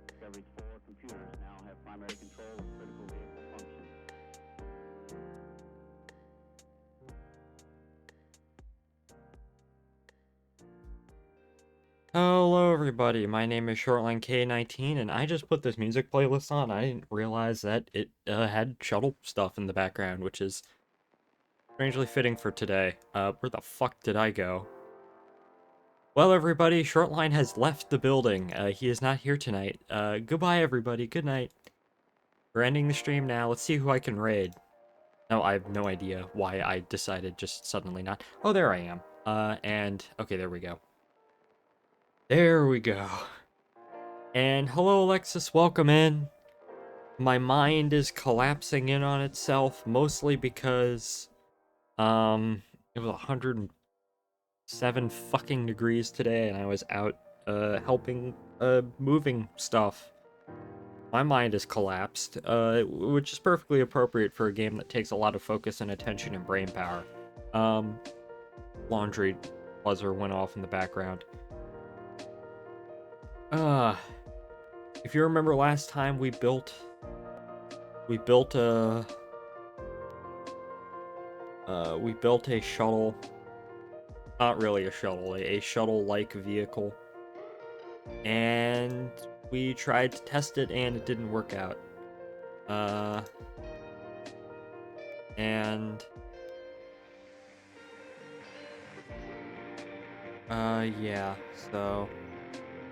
Discovery's 4 computers now have primary control of critical vehicle functions. Hello everybody, my name is Shortline K19 and I just put this music playlist on. I didn't realize that it had shuttle stuff in the background, which is strangely fitting for today. Where the fuck did I go? Well everybody, Shortline has left the building. He is not here tonight. Goodbye everybody, good night. We're ending the stream now, let's see who I can raid. No, I have no idea why I decided just suddenly not. Oh, there I am. Okay, there we go. There we go. And hello, Alexis, welcome in. My mind is collapsing in on itself, mostly because, it was 107 fucking degrees today, and I was out, helping, moving stuff. My mind is collapsed, which is perfectly appropriate for a game that takes a lot of focus and attention and brain power. Laundry buzzer went off in the background. If you remember last time we built a shuttle, not really a shuttle, a shuttle-like vehicle, and we tried to test it and it didn't work out. Yeah, so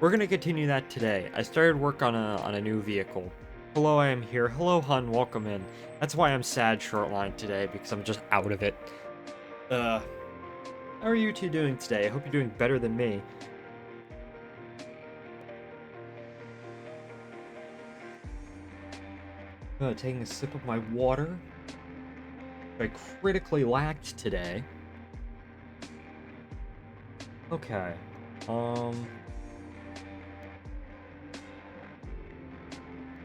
we're gonna continue that today. I started work on a new vehicle. Hello, I am here. Hello, Hun, welcome in. That's why I'm sad Shortline today, because I'm just out of it. How are you two doing today? I hope you're doing better than me. Taking a sip of my water. I critically lacked today. Okay.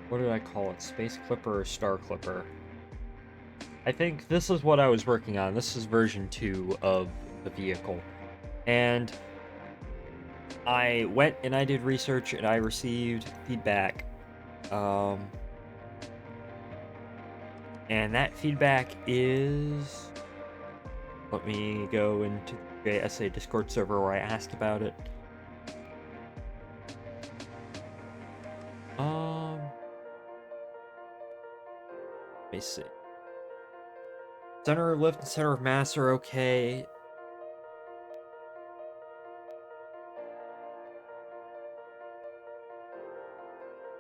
What did I call it? Space Clipper or Star Clipper? I think this is what I was working on. This is version 2 of the vehicle. And I went and I did research and I received feedback. And that feedback is... Let me go into the JSA Discord server where I asked about it. Let me see. Center of lift and center of mass are okay.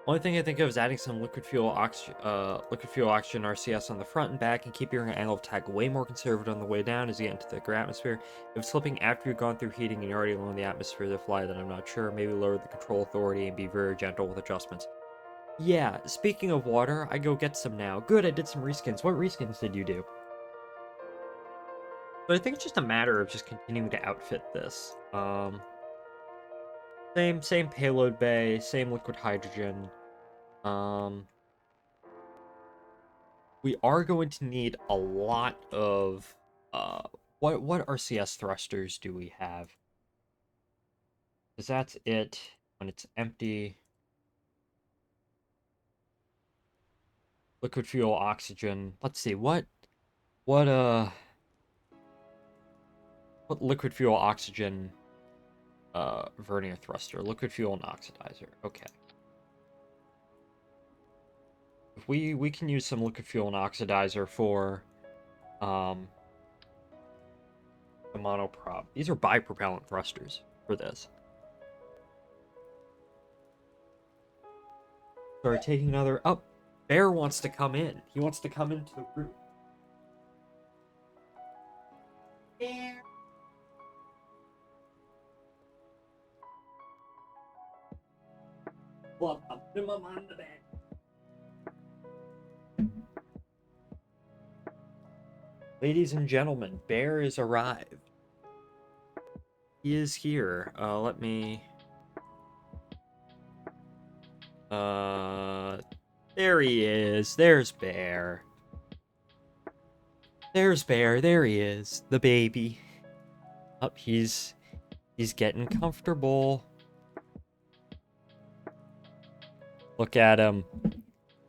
Only thing I think of is adding some liquid fuel oxygen RCS on the front and back and keep your angle of attack way more conservative on the way down as you get into the atmosphere. If slipping after you've gone through heating and you're already low in the atmosphere to fly, then I'm not sure. Maybe lower the control authority and be very gentle with adjustments. Yeah, speaking of water, I go get some now. Good, I did some reskins. What reskins did you do? But I think it's just a matter of just continuing to outfit this. Same payload bay, same liquid hydrogen. We are going to need a lot of what RCS thrusters do we have? Because that's it when it's empty. Liquid fuel, oxygen. Let's see, what liquid fuel, oxygen, vernier thruster, liquid fuel and oxidizer. Okay. If we can use some liquid fuel and oxidizer for the monoprop. These are bipropellant thrusters for this. Sorry, taking another. Oh, Bear wants to come in. He wants to come into the room. Bear. Well, I'll put him on the bed. Ladies and gentlemen, Bear is arrived. He is here. Let me... There he is. There's Bear. There's Bear. There he is. The baby. Up, he's getting comfortable. Look at him.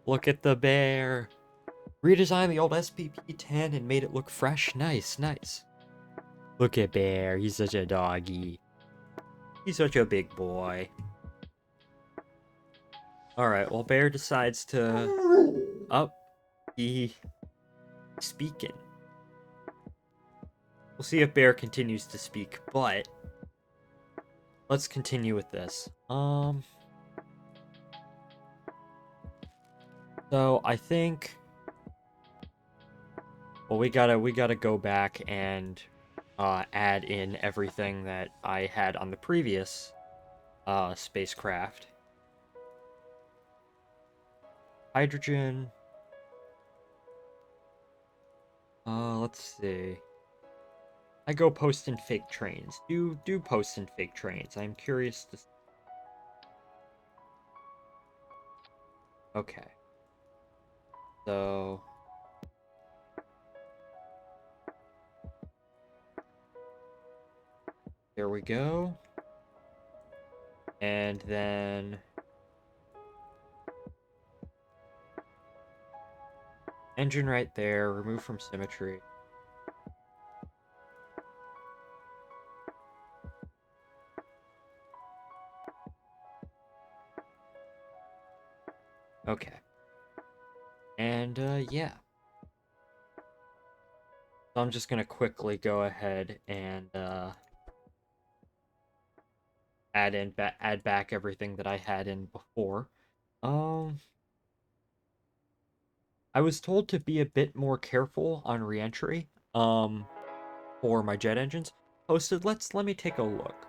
Look at the bear. Redesigned the old SPP-10 and made it look fresh. Nice, nice. Look at Bear. He's such a doggy. He's such a big boy. Alright, well, Bear decides to... Oh, he's speaking. We'll see if Bear continues to speak, but... let's continue with this. So, I think... well, we gotta go back and add in everything that I had on the previous spacecraft. Hydrogen. Let's see. I go post in fake trains. Do post in fake trains. I'm curious to... okay. So... here we go. And then... engine right there, remove from symmetry. Okay. And, yeah. So I'm just gonna quickly go ahead and, add back everything that I had in before. I was told to be a bit more careful on reentry, for my jet engines. Posted, let me take a look.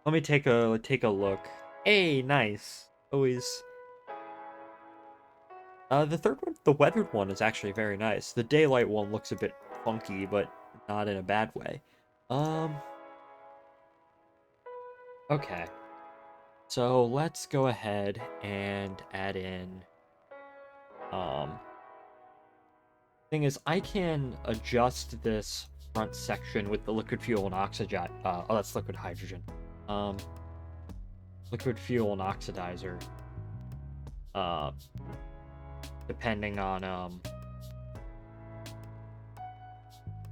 Let me take a look. Hey, nice. Always. The third one, the weathered one, is actually very nice. The daylight one looks a bit funky, but not in a bad way. Okay. So let's go ahead and add in, thing is, I can adjust this front section with the liquid fuel and oxygen. Oh, that's liquid hydrogen. Liquid fuel and oxidizer. Depending on,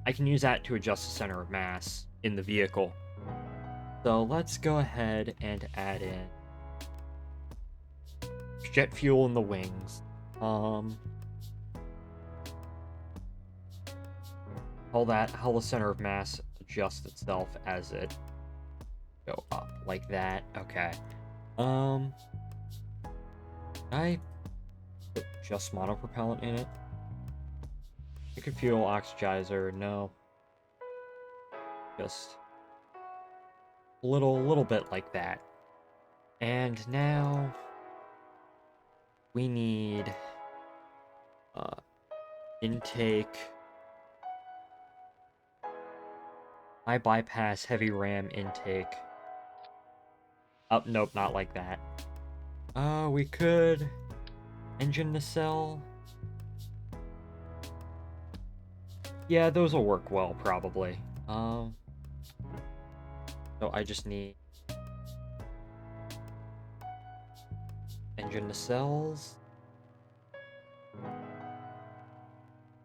I can use that to adjust the center of mass in the vehicle. So let's go ahead and add in jet fuel in the wings. How the center of mass adjusts itself as it go up like that. Okay. I put just monopropellant in it. Liquid fuel oxidizer, no. Just a little bit like that. And now we need intake, high bypass, heavy ram intake. Oh, nope, not like that. We could engine nacelle. Yeah, those will work well, probably. So I just need engine nacelles.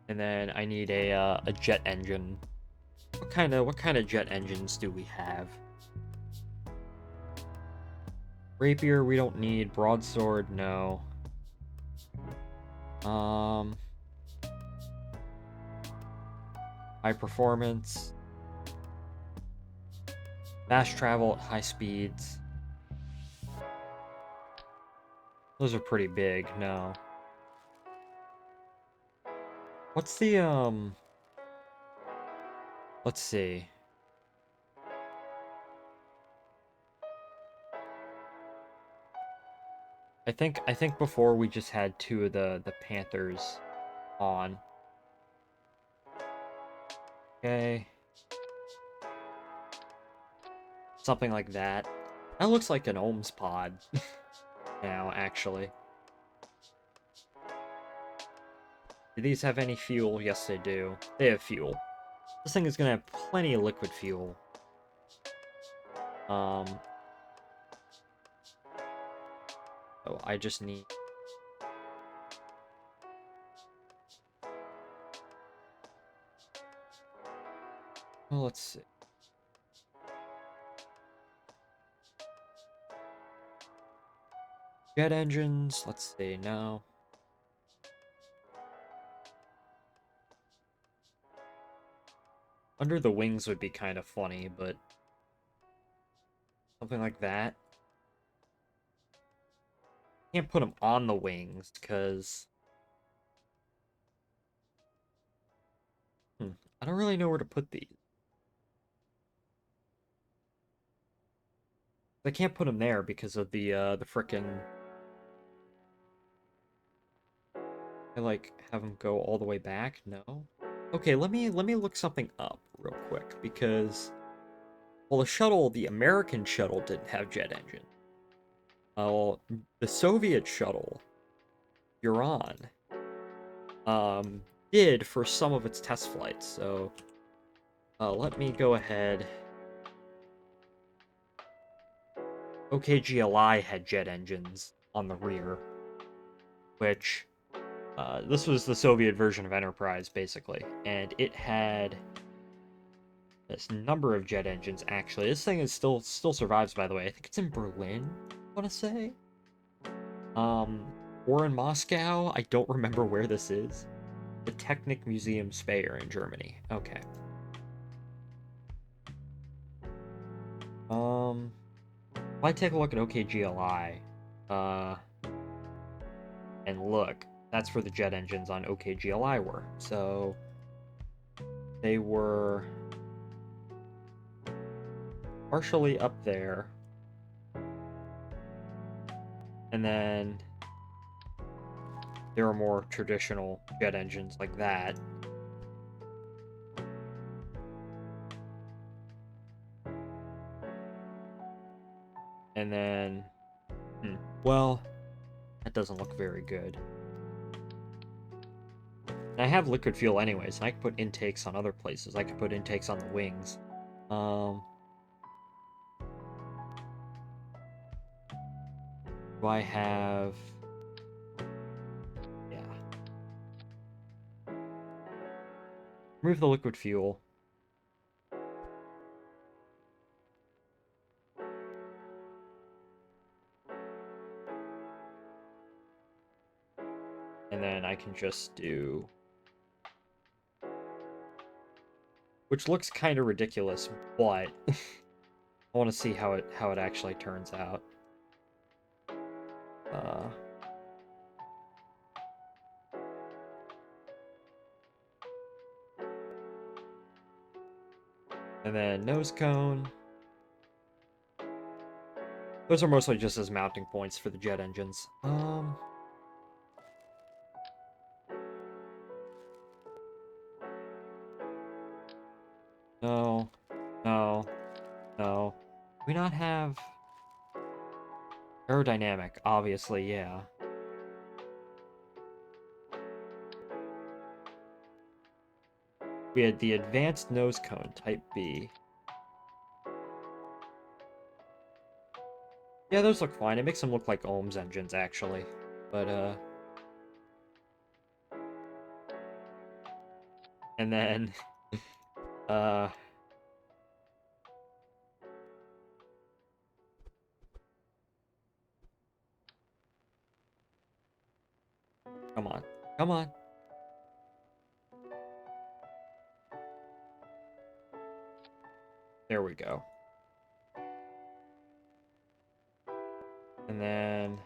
And then I need a jet engine. What kind of jet engines do we have? Rapier we don't need. Broadsword, no. High performance. Fast travel at high speeds. Those are pretty big, no. What's the, let's see. I think before we just had two of the Panthers on. Okay. Something like that. That looks like an Ohms pod now, actually. Do these have any fuel? Yes, they do. They have fuel. This thing is gonna have plenty of liquid fuel. Oh, I just need... Well, let's see. Jet engines, let's see, no. Under the wings would be kind of funny, but something like that. Can't put them on the wings, because... I don't really know where to put these. I can't put them there because of the frickin'... I, like, have them go all the way back? No? Okay, let me look something up real quick, because... Well, the American shuttle didn't have jet engine. The Soviet shuttle, Uran, did for some of its test flights, so... let me go ahead... OKGLI had jet engines on the rear, which... this was the Soviet version of Enterprise, basically, and it had this number of jet engines, actually. This thing is still survives, by the way. I think it's in Berlin, I want to say. Or in Moscow. I don't remember where this is. The Technik Museum Speyer in Germany. Okay. If I take a look at OKGLI, and look, that's where the jet engines on OKGLI were. So they were partially up there, and then there are more traditional jet engines like that. And then, well, that doesn't look very good. And I have liquid fuel anyways, and I can put intakes on other places. I can put intakes on the wings. Do I have... Yeah. Remove the liquid fuel. And then I can just do... Which looks kind of ridiculous, but... I want to see how it actually turns out. And then nose cone. Those are mostly just as mounting points for the jet engines. No. No. No. Do we not have... Aerodynamic, obviously, yeah. We had the advanced nose cone, type B. Yeah, those look fine. It makes them look like Ohm's engines, actually. But, and then... Come on. Come on. There we go. And then...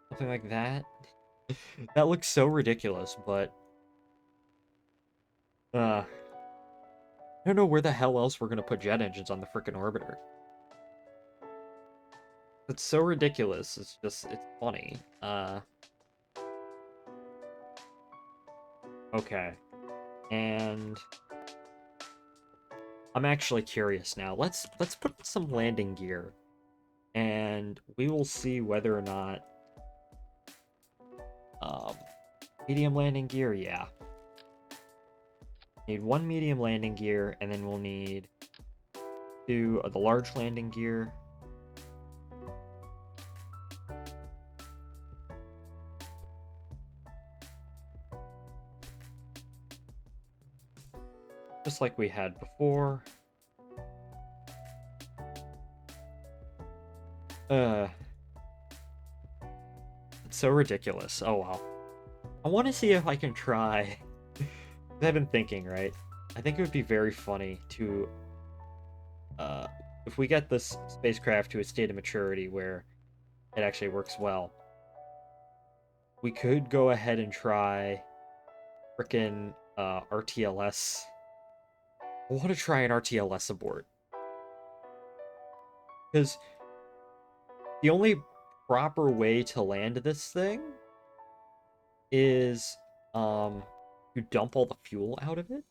Something like that. That looks so ridiculous, but... I don't know where the hell else we're gonna put jet engines on the frickin' orbiter. It's so ridiculous, it's funny. Okay. And... I'm actually curious now. Let's put some landing gear. And we will see whether or not... medium landing gear, yeah. Need 1 medium landing gear, and then we'll need 2 of the large landing gear. Just like we had before. It's so ridiculous. Oh wow. I want to see if I can try. I've been thinking, right? I think it would be very funny to, if we get this spacecraft to a state of maturity where it actually works well, we could go ahead and try frickin' RTLS. I want to try an RTLS abort. Because the only proper way to land this thing is to dump all the fuel out of it.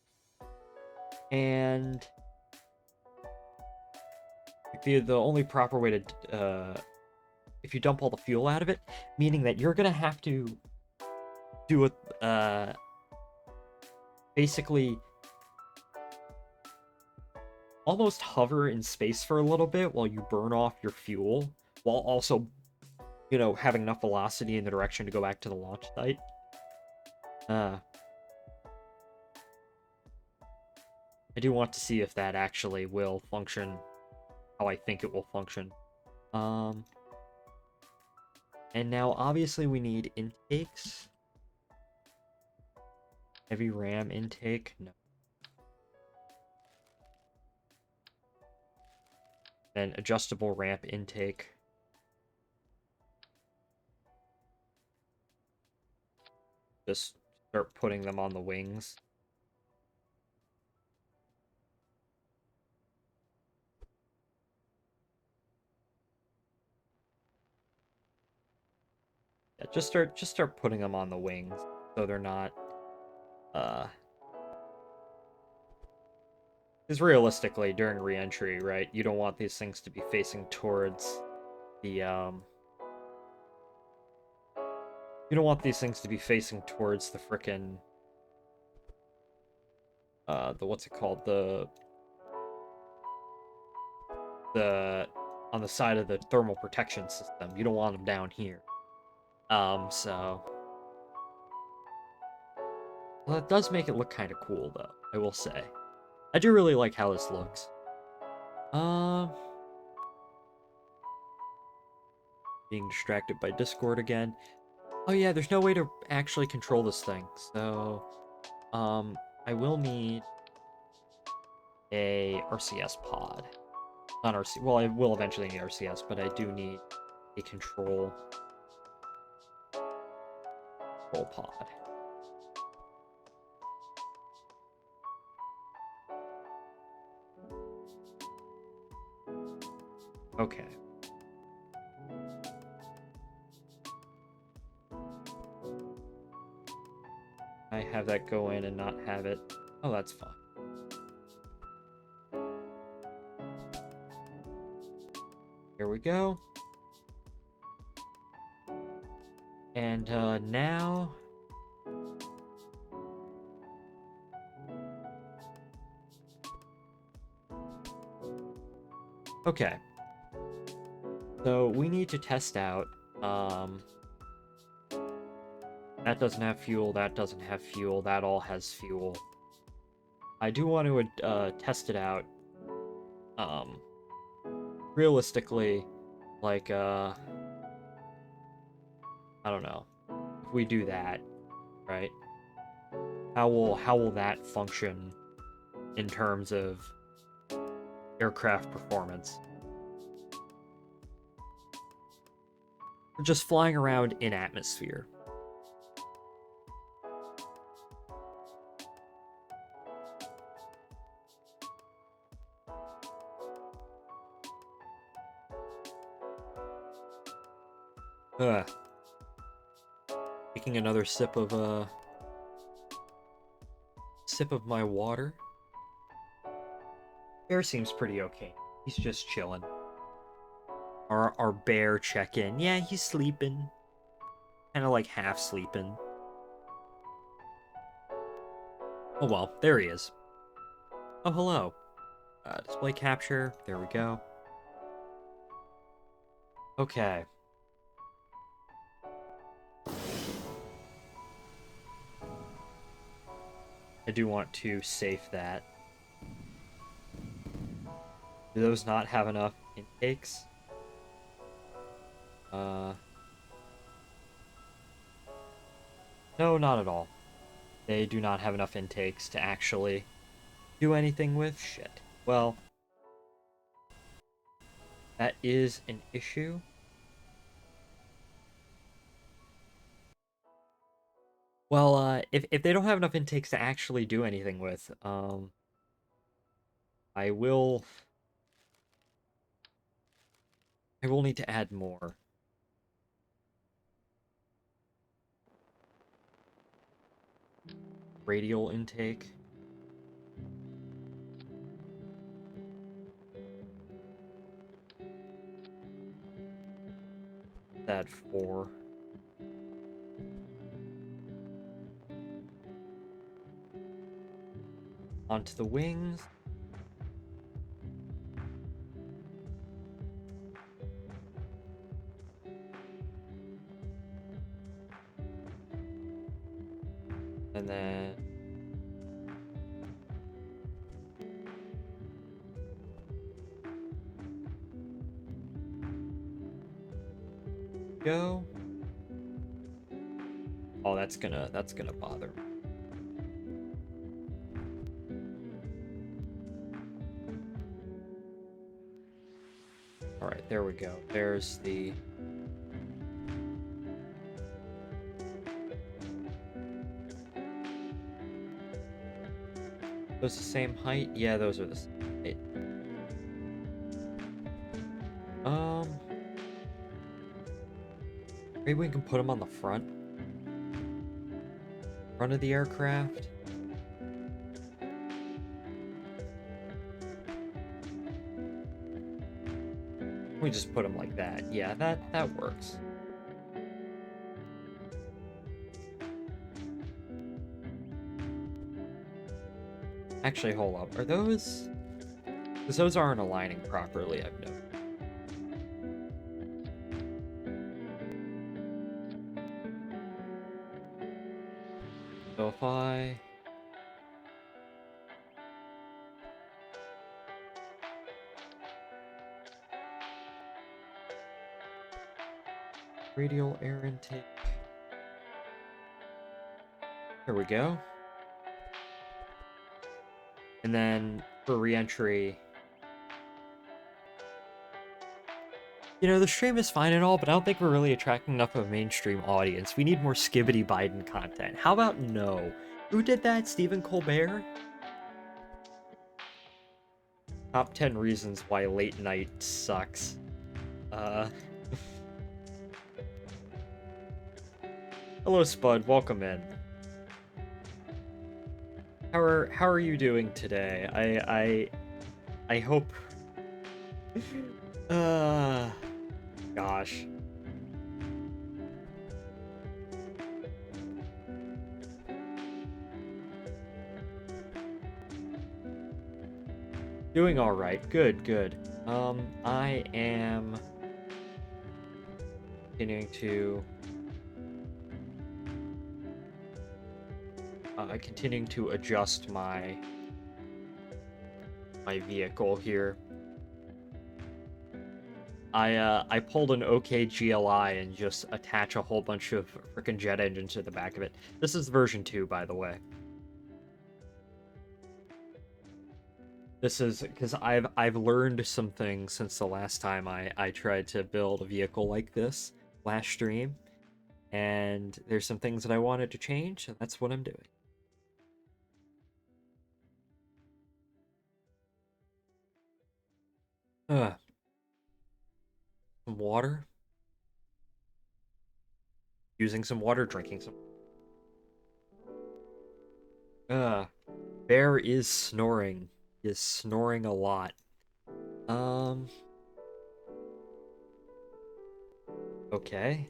And the only proper way to if you dump all the fuel out of it, meaning that you're gonna have to do it basically almost hover in space for a little bit while you burn off your fuel, while also, you know, having enough velocity in the direction to go back to the launch site. I do want to see if that actually will function how I think it will function. And now obviously we need intakes. Heavy RAM intake, no. Then adjustable ramp intake. Just start putting them on the wings. Yeah, just start putting them on the wings so they're not because realistically during re-entry, right, you don't want these things to be facing towards the you don't want these things to be facing towards the frickin' the what's it called, the on the side of the thermal protection system. You don't want them down here. So well, it does make it look kind of cool though, I will say. I do really like how this looks. Being distracted by Discord again. Oh yeah, there's no way to actually control this thing. So, I will need a RCS pod. Not RC. Well, I will eventually need RCS, but I do need a control pod. Okay. I have that go in and not have it. Oh, that's fine. Here we go. And now okay. So we need to test out that doesn't have fuel, that doesn't have fuel, that all has fuel. I do want to test it out realistically, like I don't know. If we do that, right? How will that function in terms of aircraft performance? We're just flying around in atmosphere. Taking another sip of my water. Bear seems pretty okay. He's just chilling. Our bear check-in. Yeah, he's sleeping. Kind of like half sleeping. Oh well, there he is. Oh, hello. Display capture. There we go. Okay. I do want to save that. Do those not have enough intakes? No, not at all. They do not have enough intakes to actually do anything with. Shit. Well, that is an issue. Well, if they don't have enough intakes to actually do anything with, I will need to add more. Radial intake. Add 4. Onto the wings. And then go. Oh, that's gonna bother me. All right, there we go. There's the those the same height? Yeah, those are the same height. Maybe we can put them on the front of the aircraft. We just put them like that. Yeah, that works. Actually, hold up. Are those? Because those aren't aligning properly, I've noticed. So if I... Radial air intake. There we go. And then for re-entry... You know, the stream is fine and all, but I don't think we're really attracting enough of a mainstream audience. We need more Skibbity Biden content. How about no? Who did that? Stephen Colbert? Top 10 reasons why late night sucks. Hello, Spud. Welcome in. How are you doing today? I hope. Gosh. Doing all right. Good, good. I am continuing to adjust my vehicle here. I pulled an OK GLI and just attach a whole bunch of freaking jet engines to the back of it. This is version 2, by the way. This is because I've learned some things since the last time I tried to build a vehicle like this last stream, and there's some things that I wanted to change, and that's what I'm doing. Some water. Using some water, drinking some. Bear is snoring. He is snoring a lot. Okay.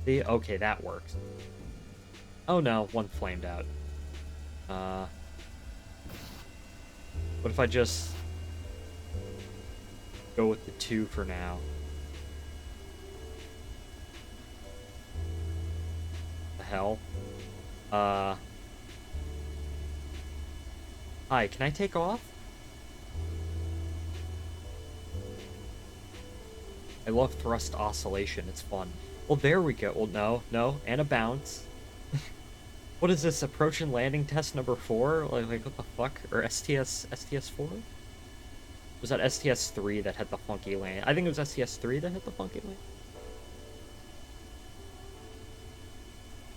See, okay, that works. Oh no, one flamed out. What if I just go with the 2 for now? The hell? Hi, can I take off? I love thrust oscillation, it's fun. Well, there we go. Well, no, and a bounce. What is this, approach and landing test number 4? Like what the fuck? Or STS 4? Was that STS 3 that had the funky land? I think it was STS 3 that had the funky land.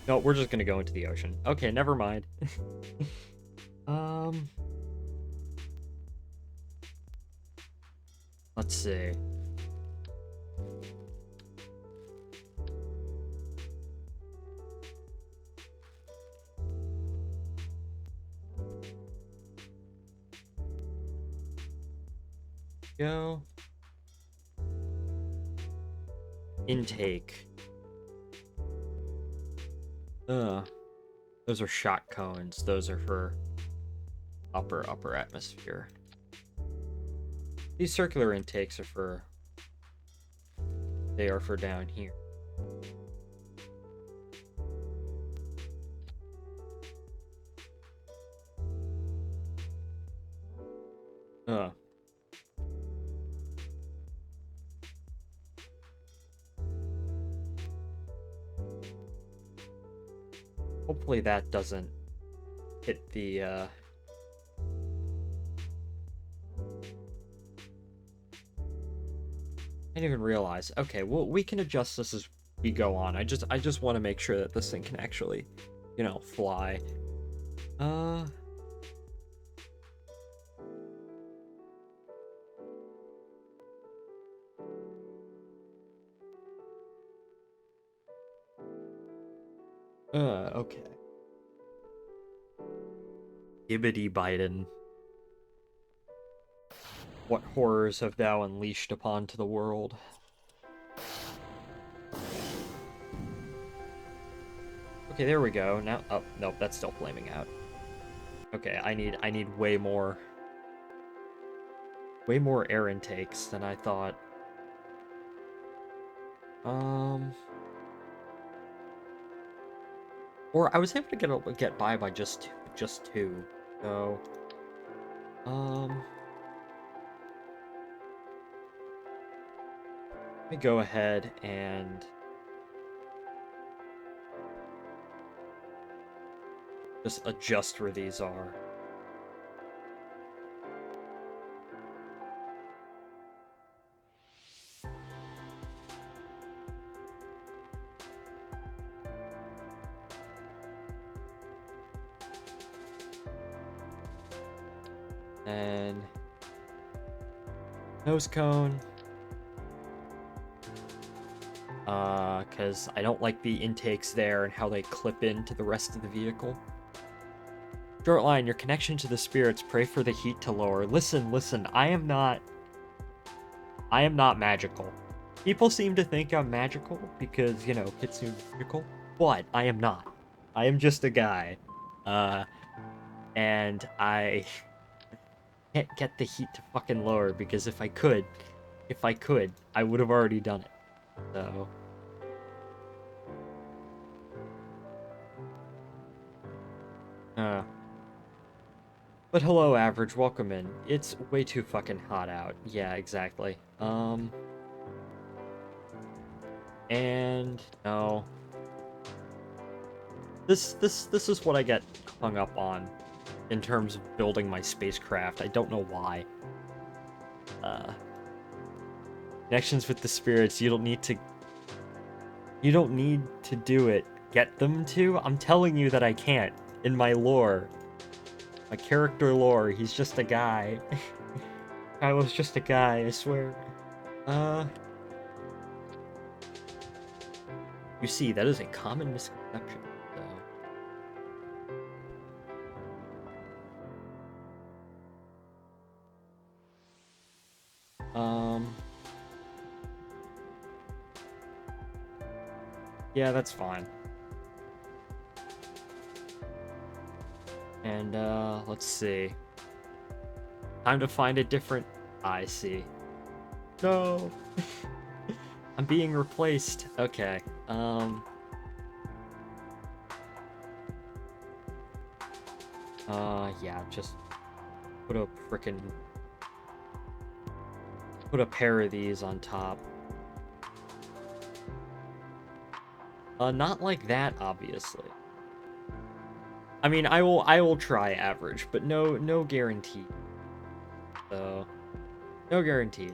No, we're just gonna go into the ocean. Okay, never mind. Let's see. Go. Intake. Those are shot cones. Those are for upper atmosphere. These circular intakes are for... They are for down here. Hopefully that doesn't hit the, I didn't even realize. Okay, well, we can adjust this as we go on. I just want to make sure that this thing can actually, you know, fly. Okay. Gibbity Biden. What horrors have thou unleashed upon to the world? Okay, there we go. Now, oh, nope, that's still flaming out. Okay, I need way more air intakes than I thought. Or I was able to get by just 2. So, let me go ahead and just adjust where these are. And nose cone. Because I don't like the intakes there and how they clip into the rest of the vehicle. Short line, your connection to the spirits, pray for the heat to lower. Listen, I am not magical. People seem to think I'm magical because, you know, Kitsune magical, but I am not. I am just a guy. And I can't get the heat to fucking lower because if I could, I would have already done it. So... But hello, Average, welcome in. It's way too fucking hot out. Yeah, exactly. And no. This is what I get hung up on in terms of building my spacecraft. I don't know why. Connections with the spirits, you don't need to do it. Get them to? I'm telling you that I can't. In my lore. My character lore, he's just a guy. I was just a guy, I swear. You see, that is a common misconception, though. Yeah, that's fine. And, let's see. Time to find a different... I see. No! I'm being replaced. Okay, yeah, just put a frickin' put a pair of these on top. Not like that, obviously. I mean, I will try average, but no guarantee. So, no guarantees.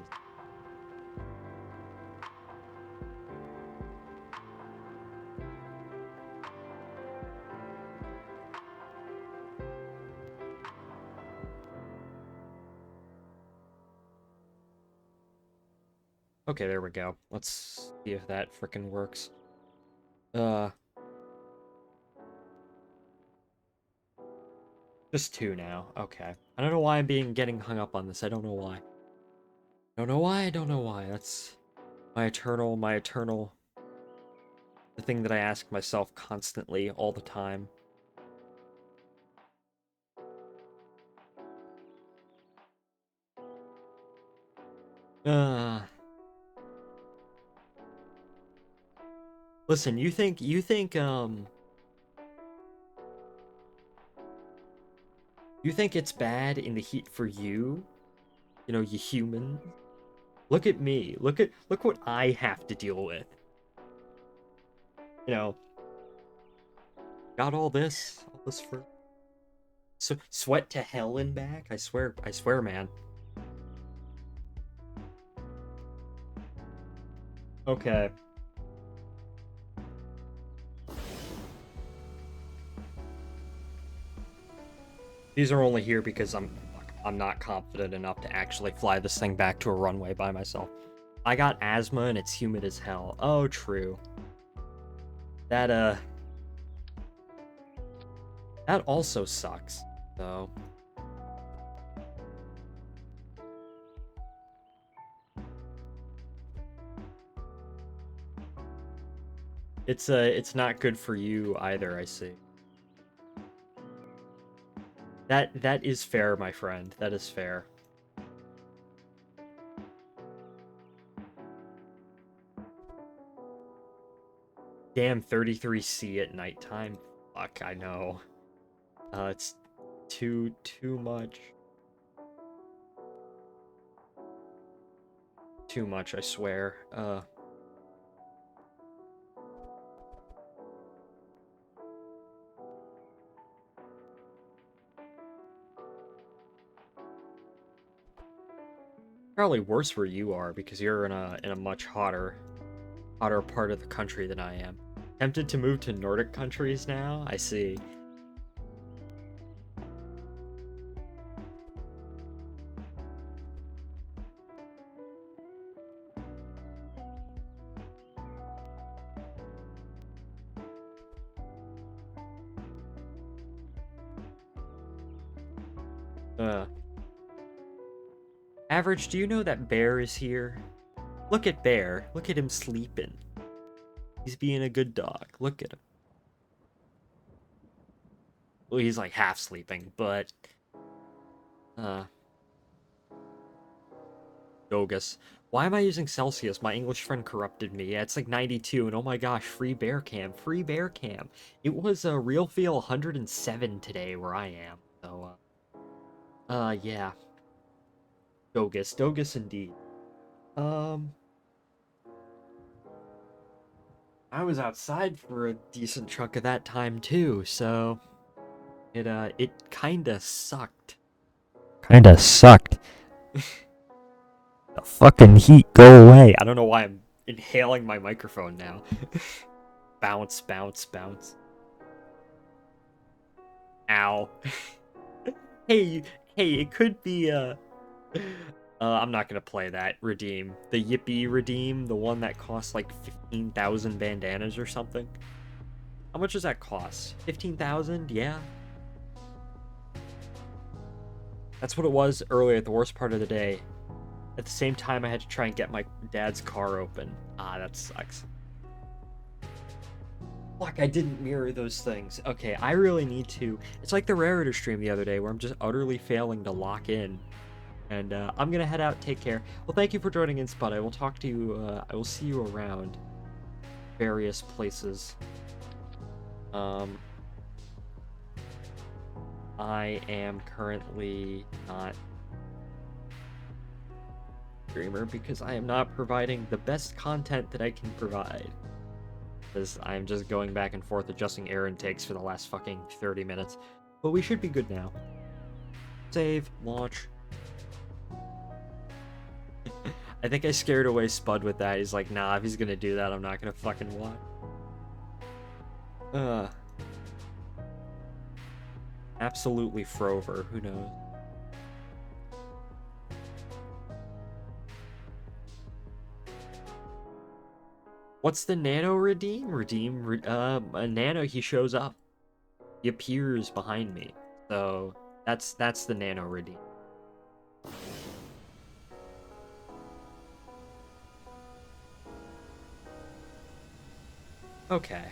Okay, there we go. Let's see if that frickin' works. Just 2 now. Okay. I don't know why I'm getting hung up on this. I don't know why. Don't know why. I don't know why. That's my eternal, the thing that I ask myself constantly, all the time. Listen, you think, you think it's bad in the heat for you? You know, you human? Look at me. Look what I have to deal with. You know, got all this for... So, sweat to hell and back? I swear, man. Okay. These are only here because I'm not confident enough to actually fly this thing back to a runway by myself. I got asthma and it's humid as hell. Oh, true. That also sucks, though. It's not good for you either, I see. That is fair, my friend. That is fair. Damn, 33C at nighttime. Fuck, I know. It's too much. Too much, I swear. Probably worse where you are because you're in a much hotter part of the country than I am. Tempted to move to Nordic countries now? I see. Average, do you know that Bear is here? Look at Bear. Look at him sleeping. He's being a good dog. Look at him. Well, he's like half sleeping, but... Bogus. Why am I using Celsius? My English friend corrupted me. Yeah, it's like 92, and oh my gosh, free bear cam. Free bear cam. It was a real feel 107 today where I am. So, yeah. Bogus indeed. I was outside for a decent chunk of that time too, so it kinda sucked. Kinda sucked. The fucking heat, go away. I don't know why I'm inhaling my microphone now. Bounce, bounce, bounce. Ow. Hey, it could be, I'm not gonna play that redeem. The Yippee redeem, the one that costs like 15,000 bandanas or something. How much does that cost? 15,000? Yeah. That's what it was earlier at the worst part of the day. At the same time, I had to try and get my dad's car open. Ah, that sucks. Fuck, I didn't mirror those things. Okay, I really need to. It's like the Rarity stream the other day where I'm just utterly failing to lock in. And I'm gonna head out. Take care. Well, thank you for joining in, Spud. I will talk to you. I will see you around various places. I am currently not streamer because I am not providing the best content that I can provide. Because I'm just going back and forth adjusting air intakes for the last fucking 30 minutes. But we should be good now. Save, launch. I think I scared away Spud with that. He's like, nah, if he's gonna do that, I'm not gonna fucking watch. Absolutely Frover, who knows? What's the Nano redeem? A Nano, he shows up. He appears behind me. So, that's the Nano redeem. Okay.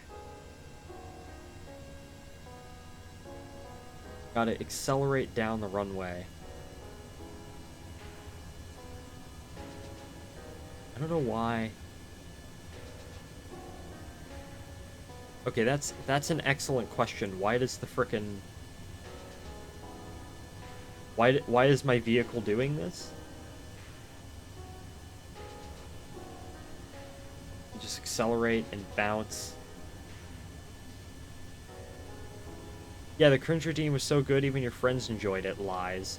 Gotta accelerate down the runway. I don't know why. Okay, that's an excellent question. Why does the frickin'... Why is my vehicle doing this? Just accelerate and bounce. Yeah, the cringe redeem was so good, even your friends enjoyed it. Lies.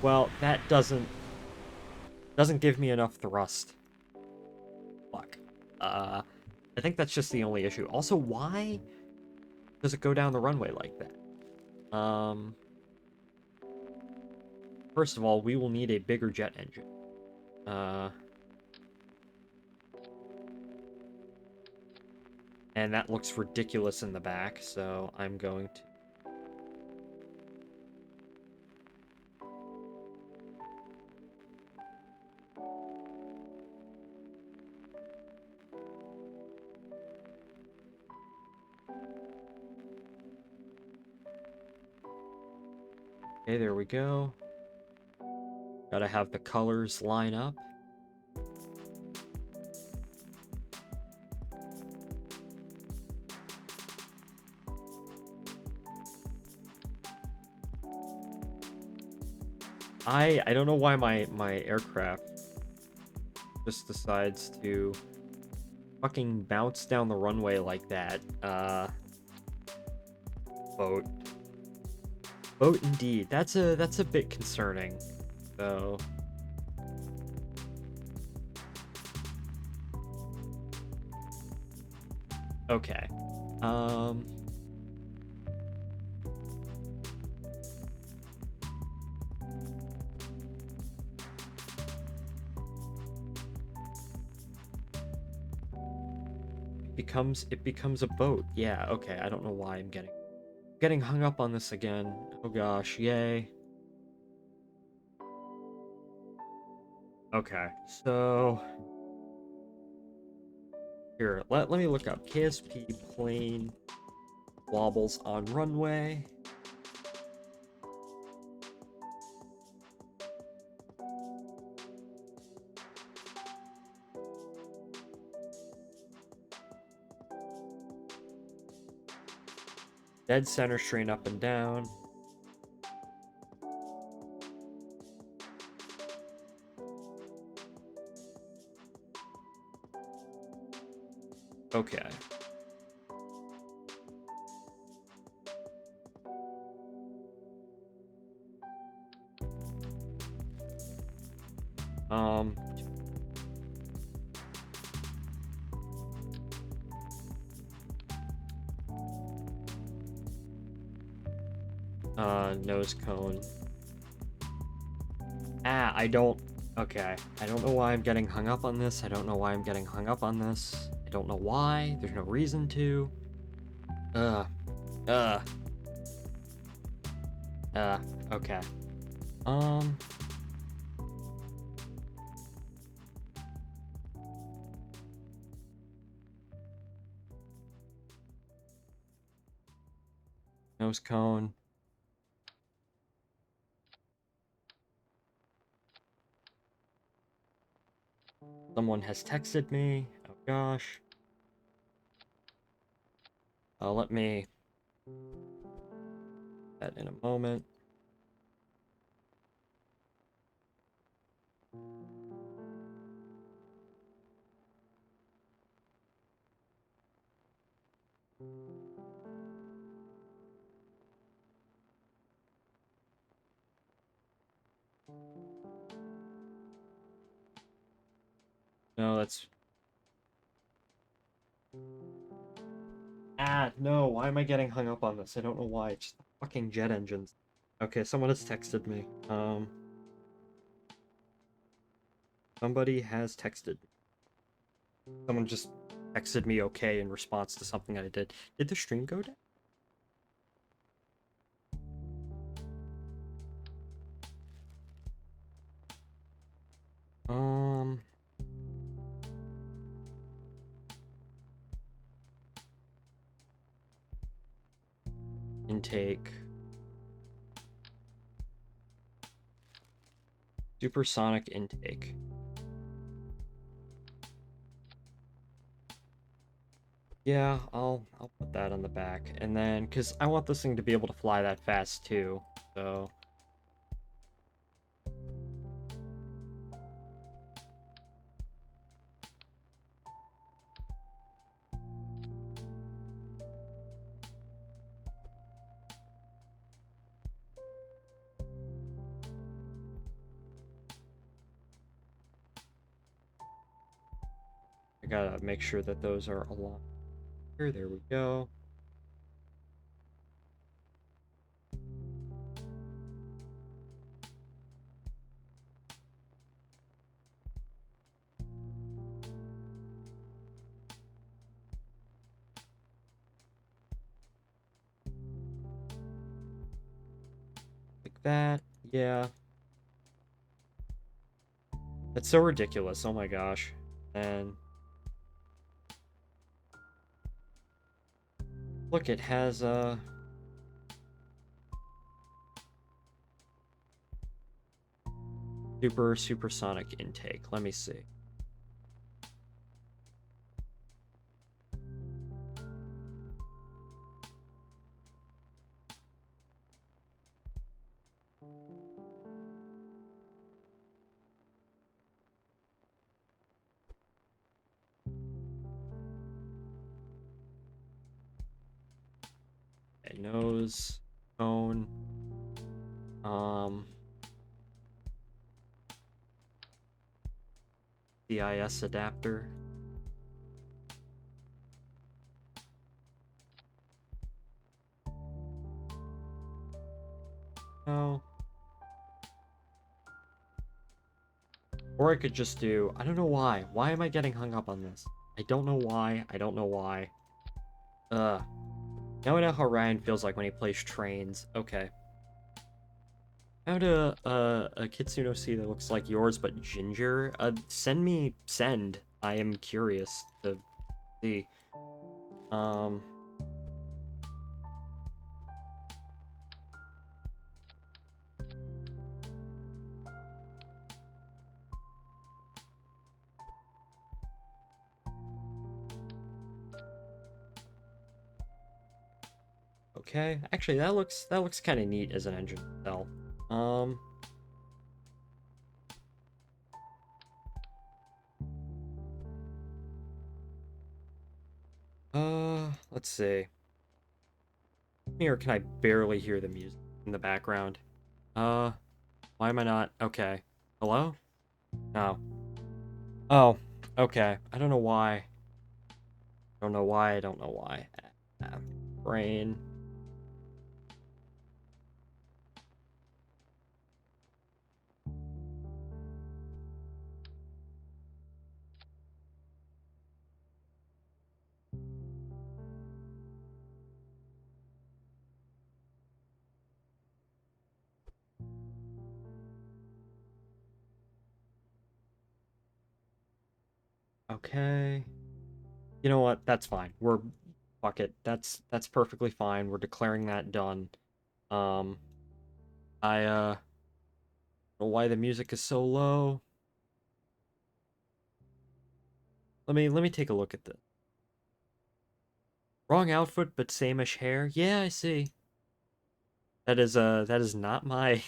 Well, that doesn't give me enough thrust. Fuck. I think that's just the only issue. Also, why does it go down the runway like that? First of all, we will need a bigger jet engine. And that looks ridiculous in the back, so I'm going to... Okay, there we go. Gotta have the colors line up. I don't know why my aircraft just decides to fucking bounce down the runway like that. Boat. Boat indeed. That's a bit concerning. So okay. It becomes a boat. Yeah, okay. I don't know why I'm getting hung up on this again. Oh gosh, yay. Okay, so here, let me look up KSP plane wobbles on runway. Dead center strain up and down. Okay. Nose cone. I don't... Okay. I don't know why I'm getting hung up on this. I don't know why I'm getting hung up on this. I don't know why. There's no reason to. Uh, uh, okay. Um, Nose cone. Someone has texted me. Oh gosh. Let me that in a moment. No, that's... Ah, no, why am I getting hung up on this? I don't know why. It's just the fucking jet engines. Okay, someone has texted me. Somebody has texted. Someone just texted me okay in response to something I did. Did the stream go down? Um, Intake. Supersonic intake. Yeah, I'll put that on the back. And then, because I want this thing to be able to fly that fast too, so... I gotta make sure that those are along here. There we go. Like that. Yeah. That's so ridiculous. Oh my gosh. And look, it has a supersonic intake. Let me see. Okay, nose, cone, CIS adapter. No. Or I could just do... I don't know why. Why am I getting hung up on this? I don't know why. I don't know why. Ugh. Now I know how Ryan feels like when he plays trains. Okay. Found a Kitsune C that looks like yours, but ginger. Send. I am curious to see. Um... Okay, actually that looks kind of neat as an engine cell. Um, let's see. Here, can I barely hear the music in the background? Why am I not? Okay. Hello? No. Oh, okay. I don't know why. Don't know why. I don't know why. Brain. Okay. You know what? That's fine. Fuck it. That's perfectly fine. We're declaring that done. Um, I don't know why the music is so low. Let me take a look at this. Wrong outfit, but same-ish hair. Yeah, I see. That is not my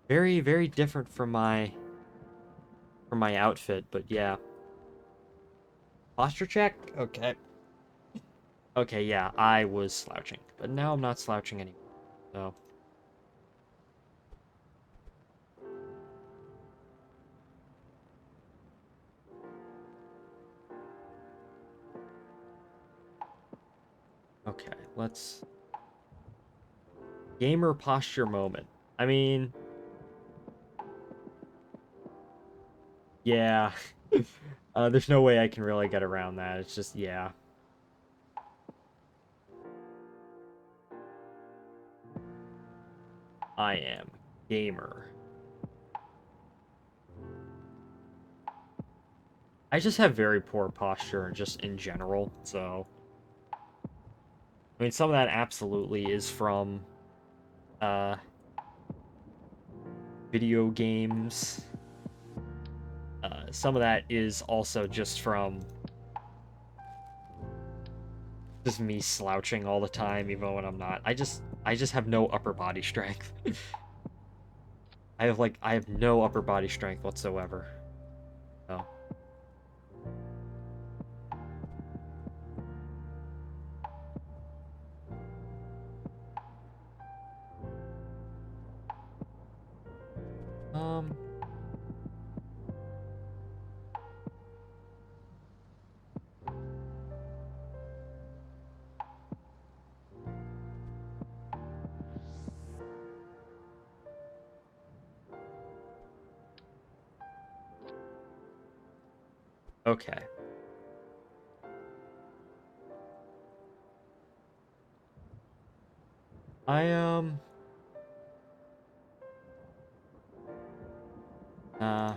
very, very different from my outfit, but yeah. Posture check? Okay. Okay, yeah, I was slouching, but now I'm not slouching anymore. So, okay, let's gamer posture moment. I mean, yeah. There's no way I can really get around that. It's just, yeah. I am gamer. I just have very poor posture just in general, so I mean some of that absolutely is from uh video games. Some of that is also just from just me slouching all the time even when I'm not. I just have no upper body strength. I have no upper body strength whatsoever. So um okay. I uh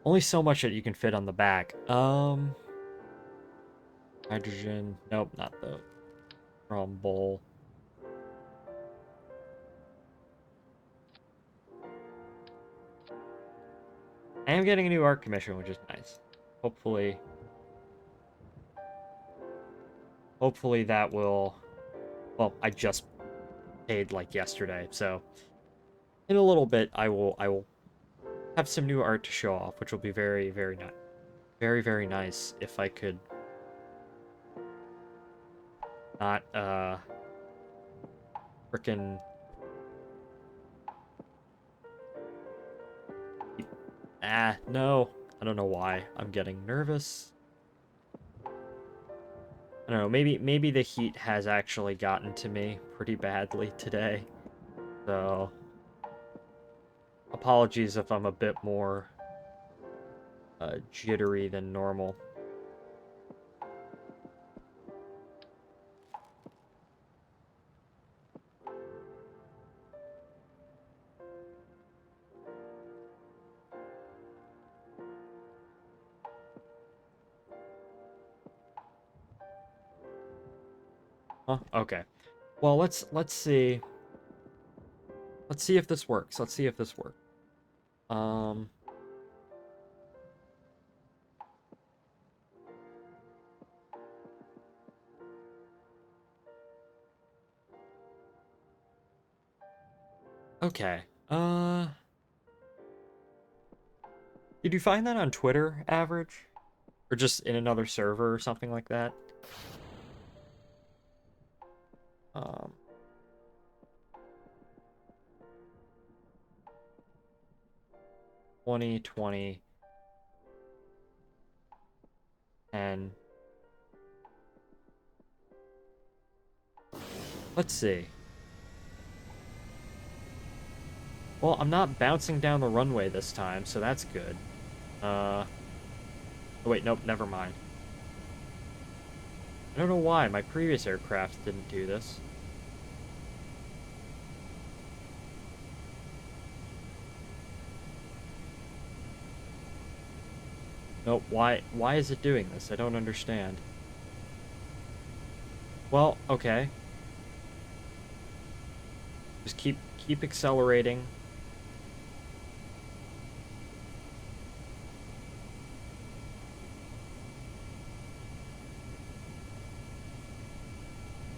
only so much that you can fit on the back. Hydrogen. Nope, not the rumble. I am getting a new art commission, which is nice. Hopefully, hopefully that will. Well, I just paid like yesterday, so in a little bit I will have some new art to show off, which will be very very nice. Very very nice if I could not frickin' no. I don't know why I'm getting nervous. I don't know, maybe the heat has actually gotten to me pretty badly today. So apologies if I'm a bit more jittery than normal. Huh? Okay. Well, let's see. Let's see if this works. Let's see if this works. Um okay. Did you find that on Twitter, Average? Or just in another server or something like that? Um 2020 and let's see. Well, I'm not bouncing down the runway this time, so that's good. Oh wait, nope, never mind. I don't know why my previous aircraft didn't do this. No, why is it doing this? I don't understand. Well, okay. Just keep accelerating.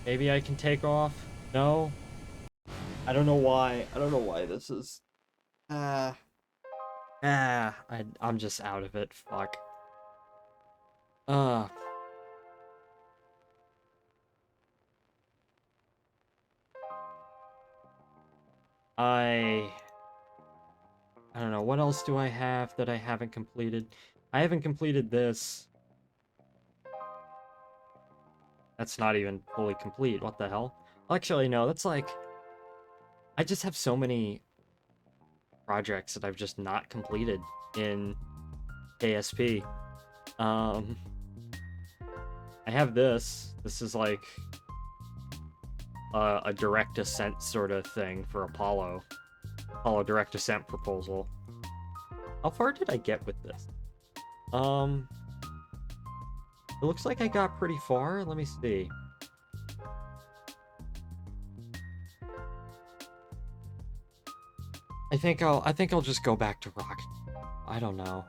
Maybe I can take off? No? I don't know why. I don't know why this is... I'm just out of it. Fuck. Uh, I... I don't know. What else do I have that I haven't completed? I haven't completed this. That's not even fully complete. What the hell? Actually, no. That's like... I just have so many projects that I've just not completed in ASP. Um, I have this. This is like a direct ascent sort of thing for Apollo. Apollo direct ascent proposal. How far did I get with this? It looks like I got pretty far. Let me see. I think I'll just go back to rocket. I don't know.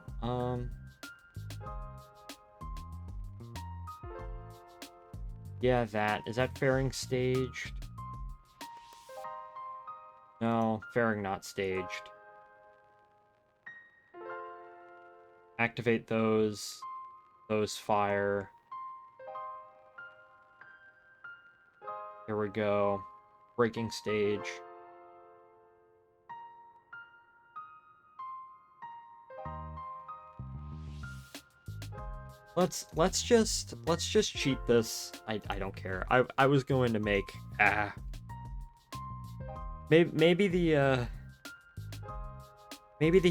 Yeah, that. Is that fairing staged? No, fairing not staged. Activate those. Those fire. Here we go. Braking stage. Let's just cheat this. I don't care. I was going to make maybe the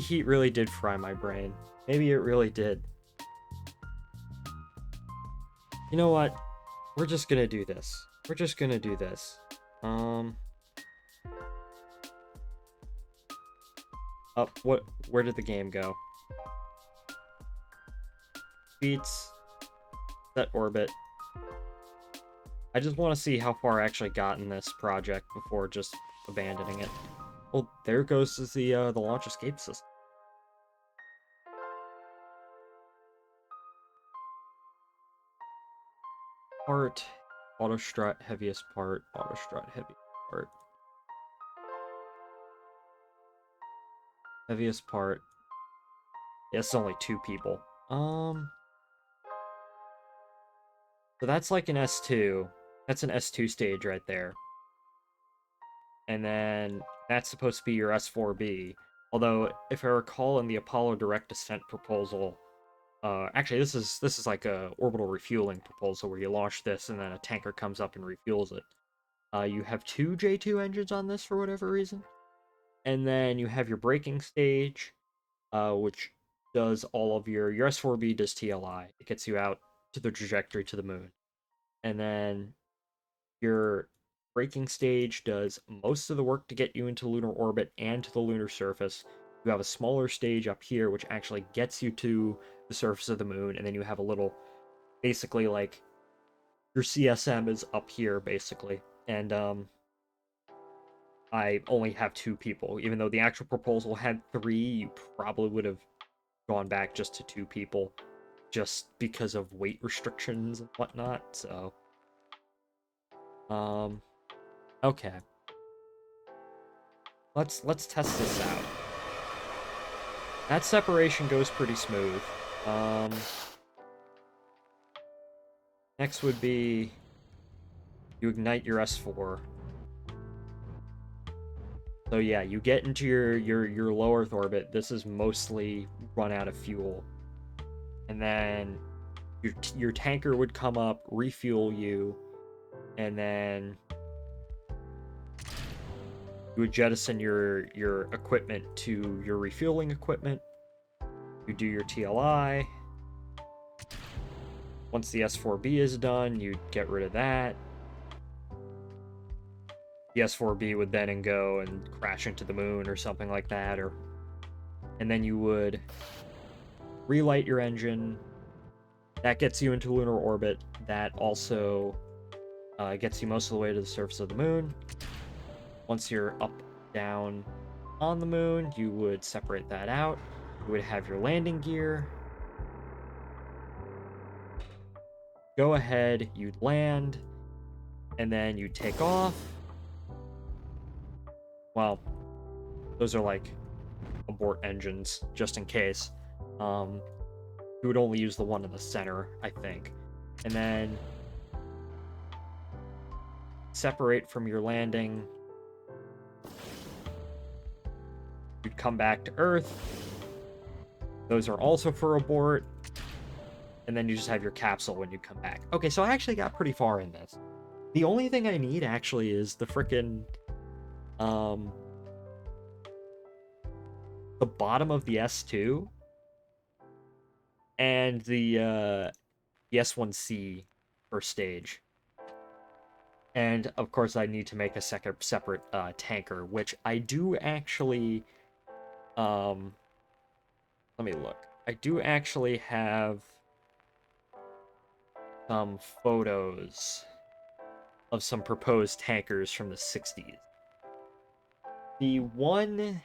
heat really did fry my brain. Maybe it really did. You know what? We're just gonna do this. We're just gonna do this. What? Where did the game go? Beats. Set orbit. I just want to see how far I actually got in this project before just abandoning it. Well, there goes the launch escape system. Part. Auto strut heaviest part. Auto strut heaviest part. Heaviest part. Yeah, it's only 2 people. So that's like an S2. That's an S2 stage right there. And then that's supposed to be your S4B. Although, if I recall in the Apollo direct ascent proposal, actually this is like a orbital refueling proposal where you launch this and then a tanker comes up and refuels it. You have 2 J2 engines on this for whatever reason. And then you have your braking stage, which does all of your S4B does TLI. It gets you out to the trajectory to the moon. And then your braking stage does most of the work to get you into lunar orbit and to the lunar surface. You have a smaller stage up here, which actually gets you to the surface of the moon, and then you have a little, basically like your CSM is up here, basically. And I only have 2 people, even though the actual proposal had 3. You probably would have gone back just to 2 people, just because of weight restrictions and whatnot. So, okay. Let's test this out. That separation goes pretty smooth. Next would be you ignite your S4. So yeah, you get into your low Earth orbit. This is mostly run out of fuel, and then your tanker would come up, refuel you, and then you would jettison your equipment to your refueling equipment. You do your TLI. Once the S4B is done, you get rid of that. The S4B would then go and crash into the moon or something like that, and then you would relight your engine. That gets you into lunar orbit. That also gets you most of the way to the surface of the moon. Once you're up, down on the moon, you would separate that out. You would have your landing gear. Go ahead, you'd land, and then you take off. Well, those are like abort engines, just in case. You would only use the one in the center, I think. And then separate from your landing. You'd come back to Earth. Those are also for abort. And then you just have your capsule when you come back. Okay, so I actually got pretty far in this. The only thing I need actually is the frickin' the bottom of the S2 and the S1C first stage. And of course I need to make a separate tanker, which I do actually let me look. I do actually have some photos of some proposed tankers from the 60s. The one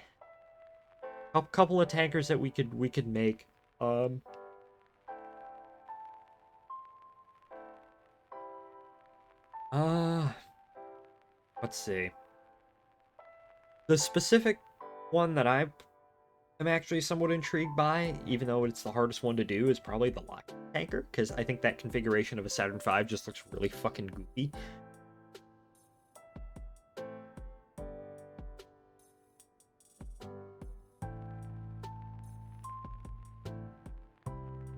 a couple of tankers that we could make let's see. The specific one that I am actually somewhat intrigued by, even though it's the hardest one to do, is probably the Lockheed tanker, because I think that configuration of a Saturn V just looks really fucking goofy.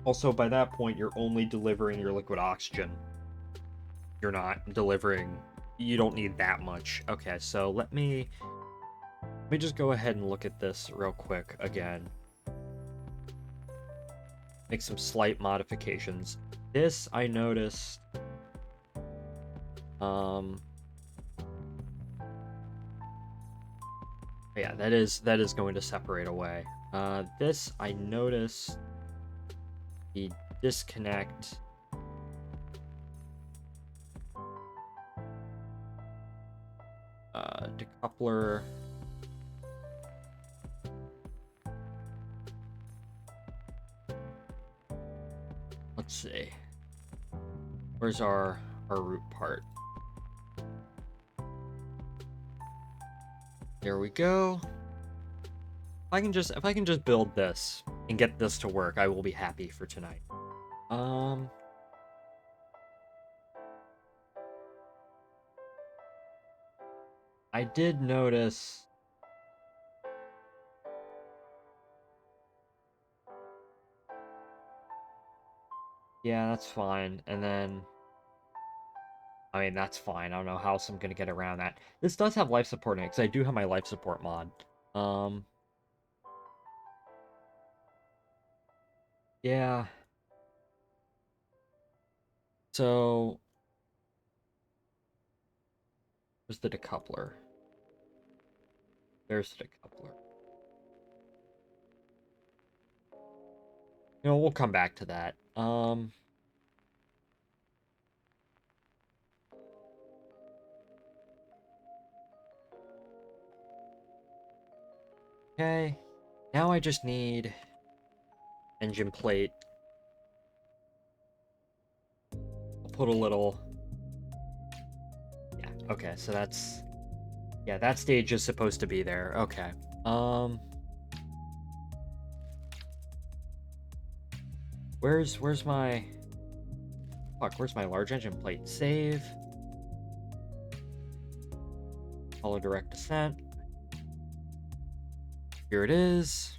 Also, by that point, you're only delivering your liquid oxygen. You're not delivering... You don't need that much. Okay, so let me just go ahead and look at this real quick again. Make some slight modifications. This, I noticed... Yeah, that is going to separate away. This, I noticed... The disconnect... decoupler... Let's see. Where's our root part? There we go. If I can just build this and get this to work, I will be happy for tonight. I did notice... Yeah, that's fine. And then... I mean, that's fine. I don't know how else I'm gonna get around that. This does have life support in it, because I do have my life support mod. Yeah. So... Where's the decoupler? There's the decoupler. You know, we'll come back to that. Okay. Now I just need engine plate. I'll put a little... Yeah, okay, so that's... Yeah, that stage is supposed to be there. Okay. Where's my... Fuck, where's my large engine plate? Save. Follow direct descent. Here it is.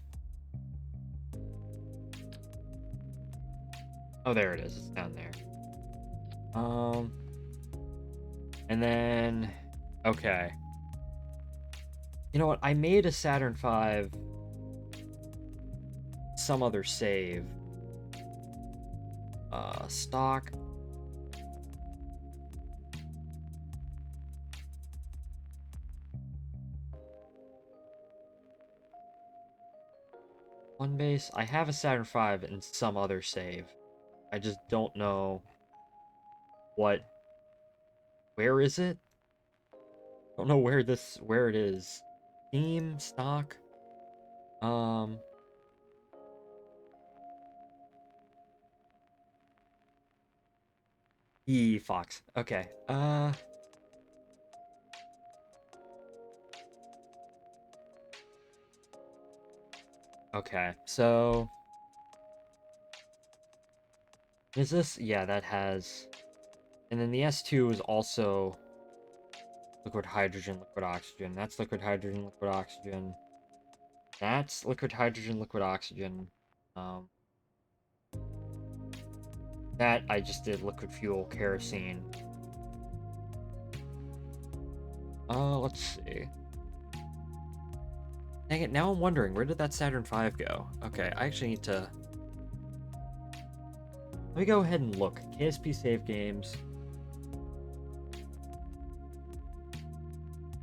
Oh, there it is. It's down there. And then... Okay. You know what? I made a Saturn V... Some other save. Stock. One base. I have a Saturn V and some other save. I just don't know what. Where is it? Don't know where it is. Steam stock. Um. Fox. Okay. Okay. So is this? Yeah, that has. And then the S2 is also liquid hydrogen, liquid oxygen. That's liquid hydrogen, liquid oxygen. That's liquid hydrogen, liquid oxygen. Um, that I just did liquid fuel, kerosene. Let's see. Dang it, now I'm wondering, where did that Saturn V go? Okay, I actually need to... Let me go ahead and look. KSP save games.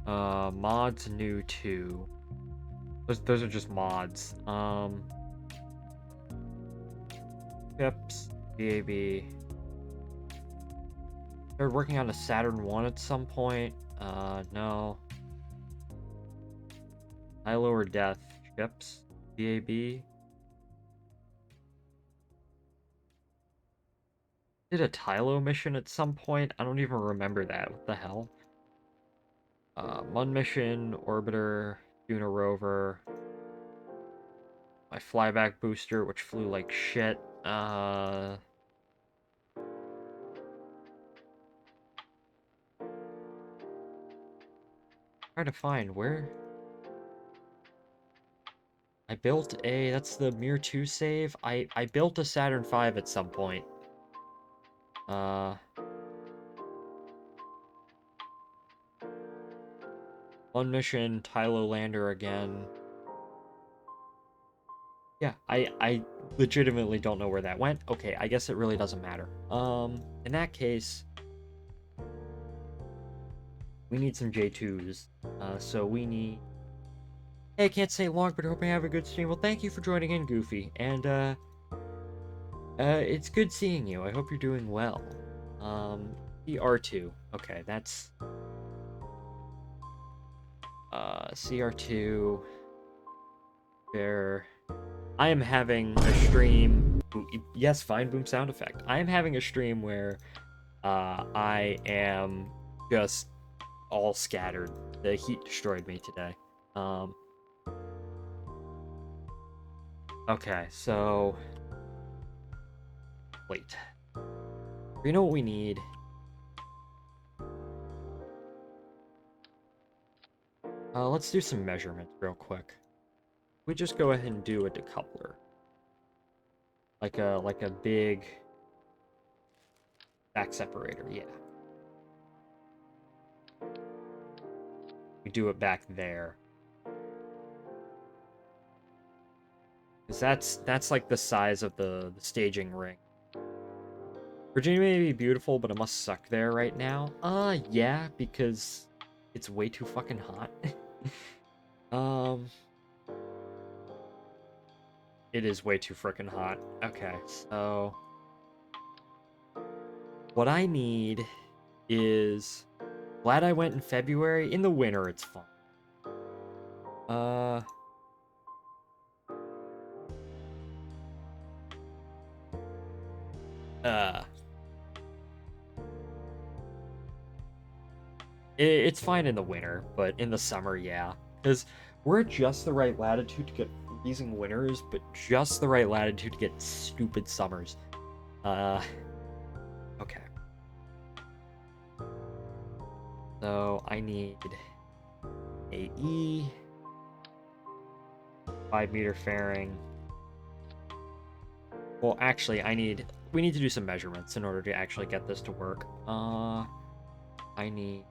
Mods new 2. Those are just mods. Chips, BAB. Started working on a Saturn 1 at some point. No. High lower death. Chips, BAB. Did a Tylo mission at some point? I don't even remember that. What the hell? Mun mission, orbiter, Juno rover. My flyback booster, which flew like shit. Hard to find. Where? I built a... That's the Mir 2 save. I built a Saturn V at some point. One mission, Tylo lander again. Yeah, I legitimately don't know where that went. Okay, I guess it really doesn't matter. In that case, we need some J2s. So we need... Hey, I can't stay long, but I hope you have a good stream. Well, thank you for joining in, Goofy. And, it's good seeing you. I hope you're doing well. CR2. Okay, that's... CR2... There... I am having a stream... Yes, fine boom sound effect. I am having a stream where, I am just all scattered. The heat destroyed me today. Okay, so... Wait. You know what we need? Let's do some measurements real quick. We just go ahead and do a decoupler. Like a big back separator, yeah. We do it back there. Because that's like the size of the staging ring. Virginia may be beautiful, but it must suck there right now. Yeah, because it's way too fucking hot. It is way too freaking hot. Okay, so... What I need is... Glad I went in February. In the winter, it's fun. It's fine in the winter, but in the summer, yeah. Because we're at just the right latitude to get freezing winters, but just the right latitude to get stupid summers. Okay. So I need AE, 5-meter fairing. Well, actually, we need to do some measurements in order to actually get this to work. I need...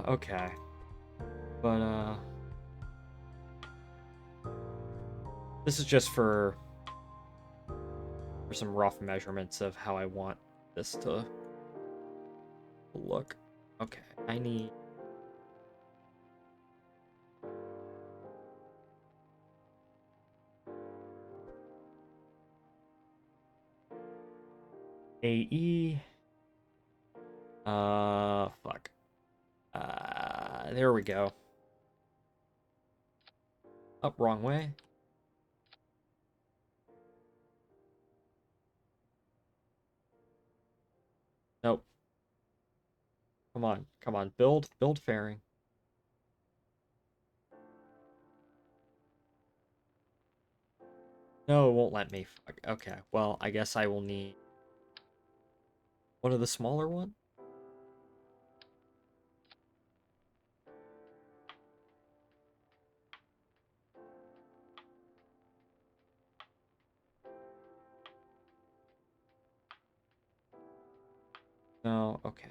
okay. But, this is just for some rough measurements of how I want this to look. Okay, I need... AE. Fuck. There we go. Up, wrong way. Nope. Come on, come on. Build fairing. No, it won't let me. Fuck. Okay, well, I guess I will need one of the smaller ones. No, okay.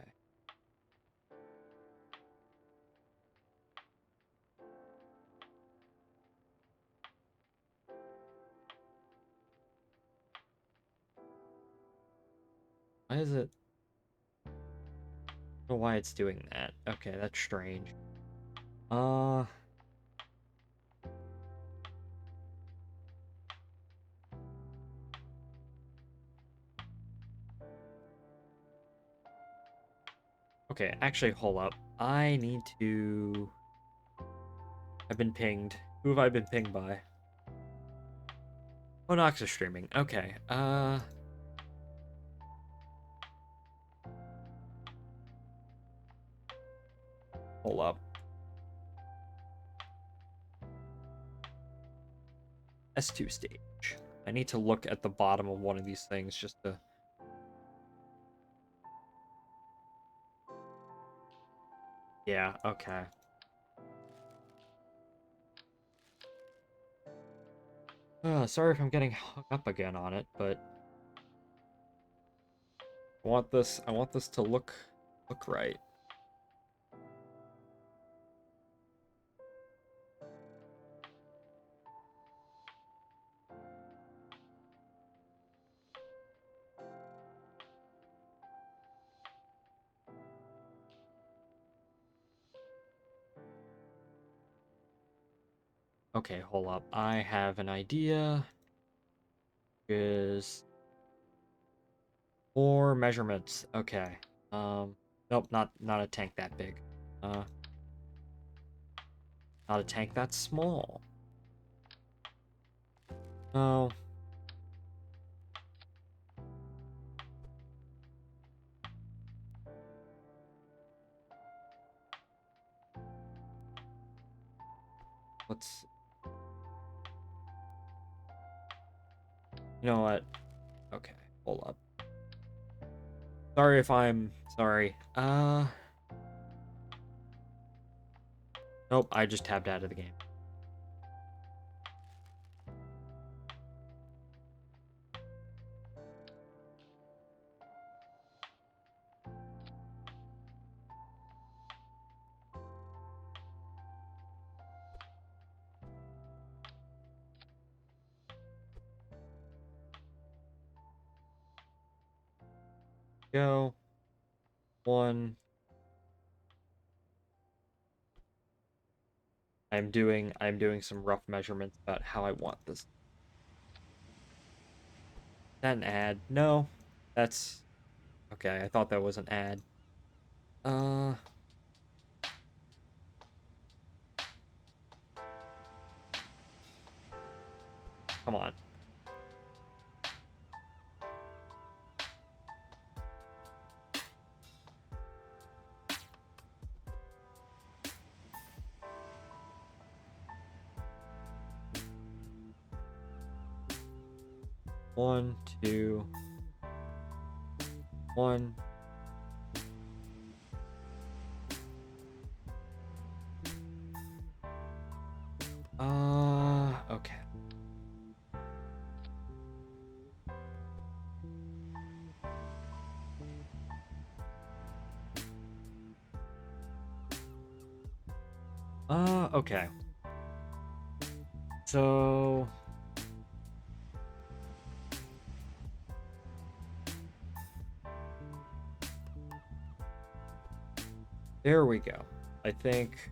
Why is it? I don't know why it's doing that. Okay, that's strange. Uh, okay, actually, hold up. I need to... I've been pinged. Who have I been pinged by? Oh, Nox is streaming. Okay, hold up. S2 stage. I need to look at the bottom of one of these things just to... Yeah, okay. Sorry if I'm getting hung up again on it, but I want this to look right. Okay, hold up. I have an idea. Is more measurements. Okay. Nope, not a tank that big. Uh, Not a tank that small. No. Let's... You know what? Okay, hold up. Sorry if I'm... Sorry. Nope, I just tabbed out of the game. Go. One. I'm doing some rough measurements about how I want this. Is that an ad? No. That's... Okay, I thought that was an ad. Come on. One, two, one. Okay. Okay. So... There we go. I think...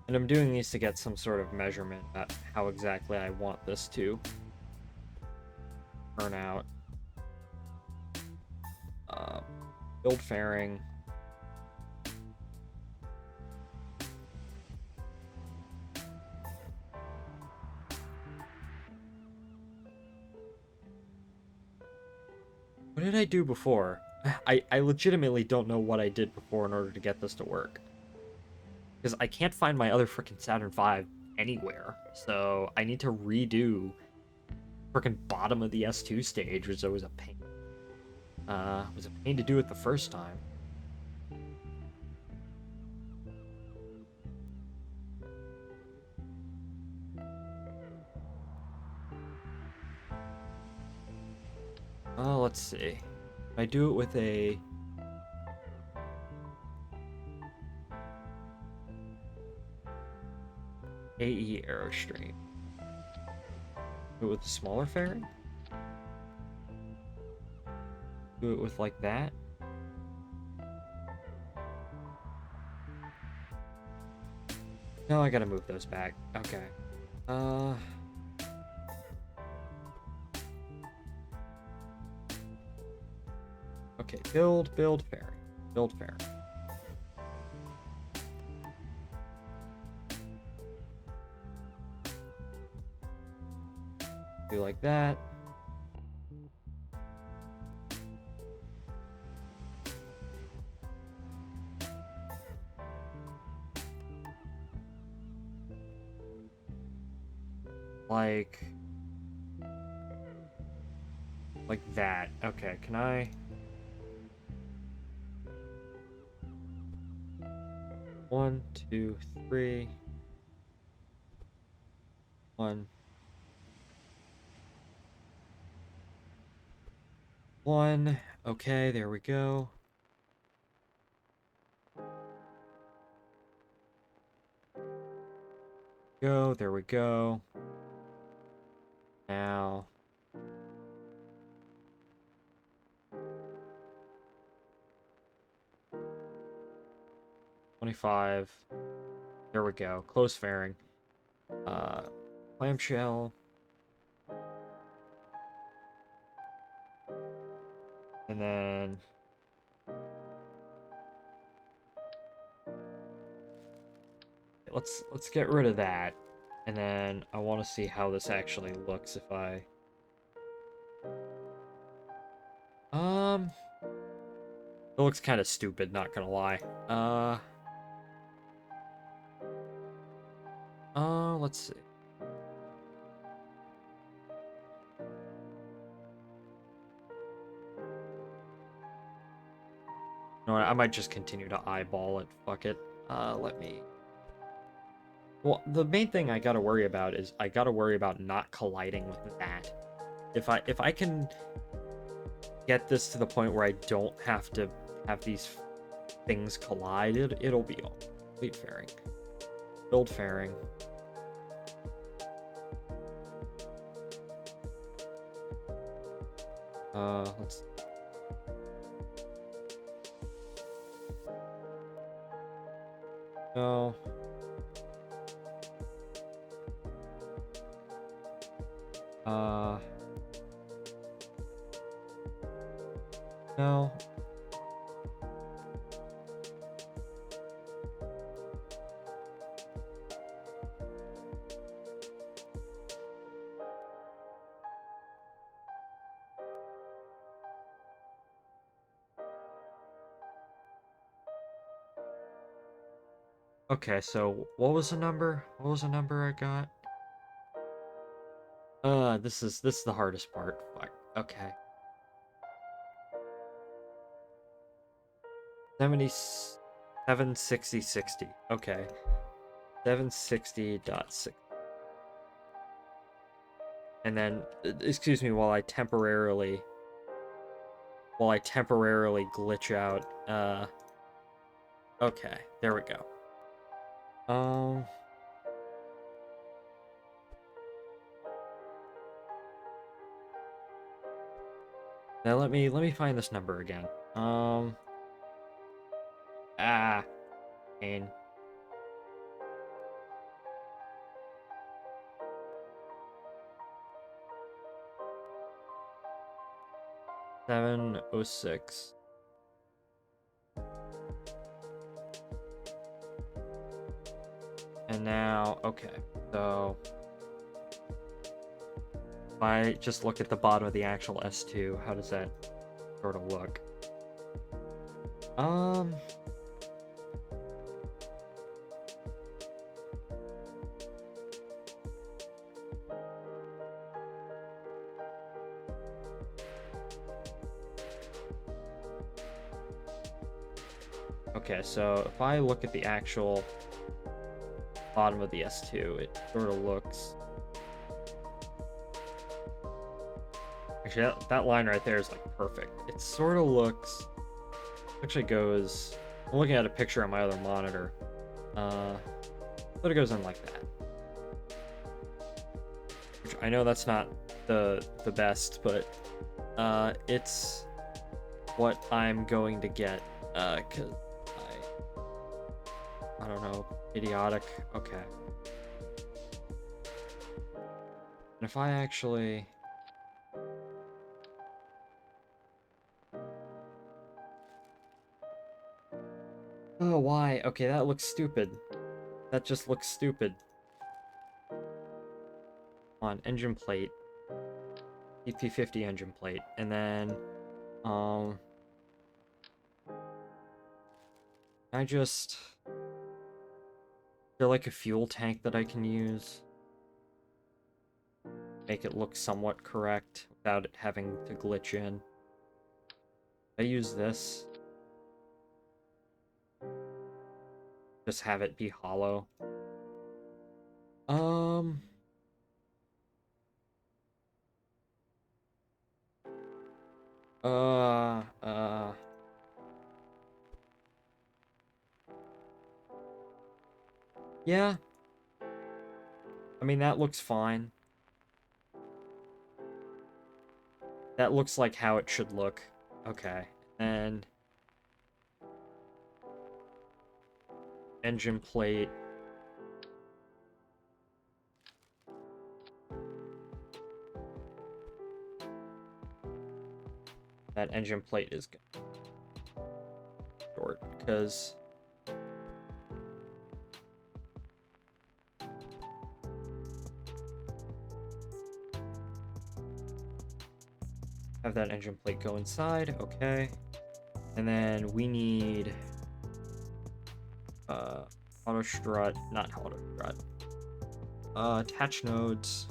And I'm doing these to get some sort of measurement at how exactly I want this to turn out. Build fairing. What did I do before? I legitimately don't know what I did before in order to get this to work. Because I can't find my other freaking Saturn V anywhere. So I need to redo freaking bottom of the S2 stage, which was a pain. It was a pain to do it the first time. Oh, let's see. If I do it with a AE Aerostream. Do it with a smaller fairing? Do it with like that? No, I gotta move those back. Okay. Okay, build fairing. Build fairing. Do like that. Like that. Okay, can I? One, two, three. One. One. Okay, there we go. There we go. Now. 25. There we go. Close fairing. Clamshell. And then let's get rid of that. And then I want to see how this actually looks if I it looks kind of stupid, not gonna lie. Let's see. No, I might just continue to eyeball it. Fuck it. Let me. Well, the main thing I gotta worry about is I gotta worry about not colliding with that. If I can get this to the point where I don't have to have these things collide, it'll be all complete fairing. Build fairing. Let's. No. No. Okay, so what was the number? What was the number I got? This is the hardest part. Fuck. Okay. 760. Okay. 760.6. And then excuse me while I temporarily glitch out. Okay, there we go. Now let me find this number again. Pain. 706. now, okay, so if I just look at the bottom of the actual S2, how does that sort of look? Okay, so if I look at the actual bottom of the S2, it sort of looks... Actually, that line right there is like perfect. It sort of looks... Actually goes... I'm looking at a picture on my other monitor. But it goes in like that. Which I know that's not the best, but it's what I'm going to get. Cause I don't know, idiotic. Okay. And if I actually... Oh, why? Okay, that looks stupid. That just looks stupid. On engine plate. EP50 engine plate. And then, I just... Is there like a fuel tank that I can use? Make it look somewhat correct without it having to glitch in. I use this. Just have it be hollow. Yeah. I mean, that looks fine. That looks like how it should look. Okay. And engine plate. That engine plate is short because have that engine plate go inside. Okay. And then we need auto strut, not auto strut. Attach nodes.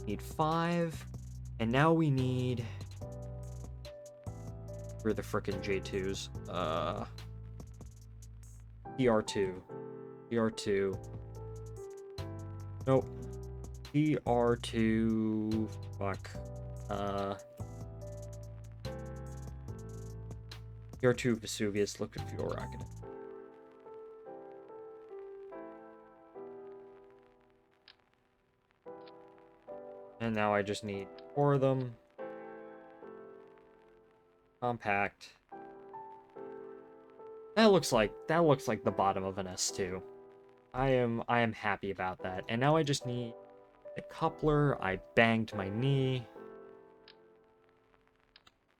Need 5. And now we need... Where are the frickin' J2s? PR2. PR2. Nope. PR2... Fuck. PR2 Vesuvius liquid fuel rocket. And now I just need 4 of them. Compact. That looks like the bottom of an S2. I am happy about that. And now I just need the coupler. I banged my knee.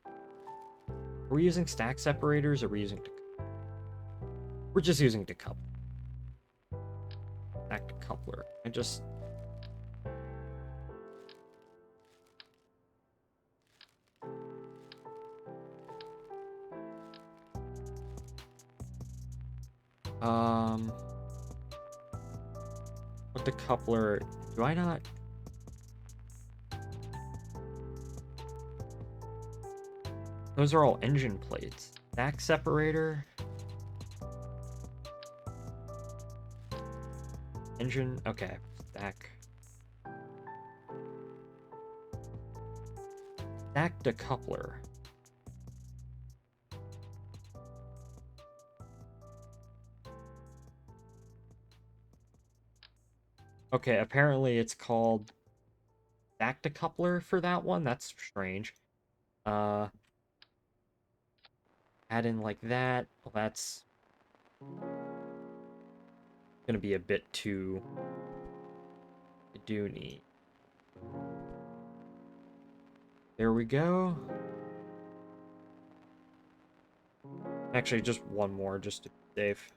Are we using stack separators or are we using... We're just using decoupler. Stack decoupler. I just... With the coupler, do I not... Those are all engine plates. Stack separator. Engine, okay. Stack. Stack decoupler. Okay, apparently it's called stack decoupler for that one. That's strange. Add in like that. Well, that's gonna be a bit too... I do need... There we go. Actually, just one more, just to be safe.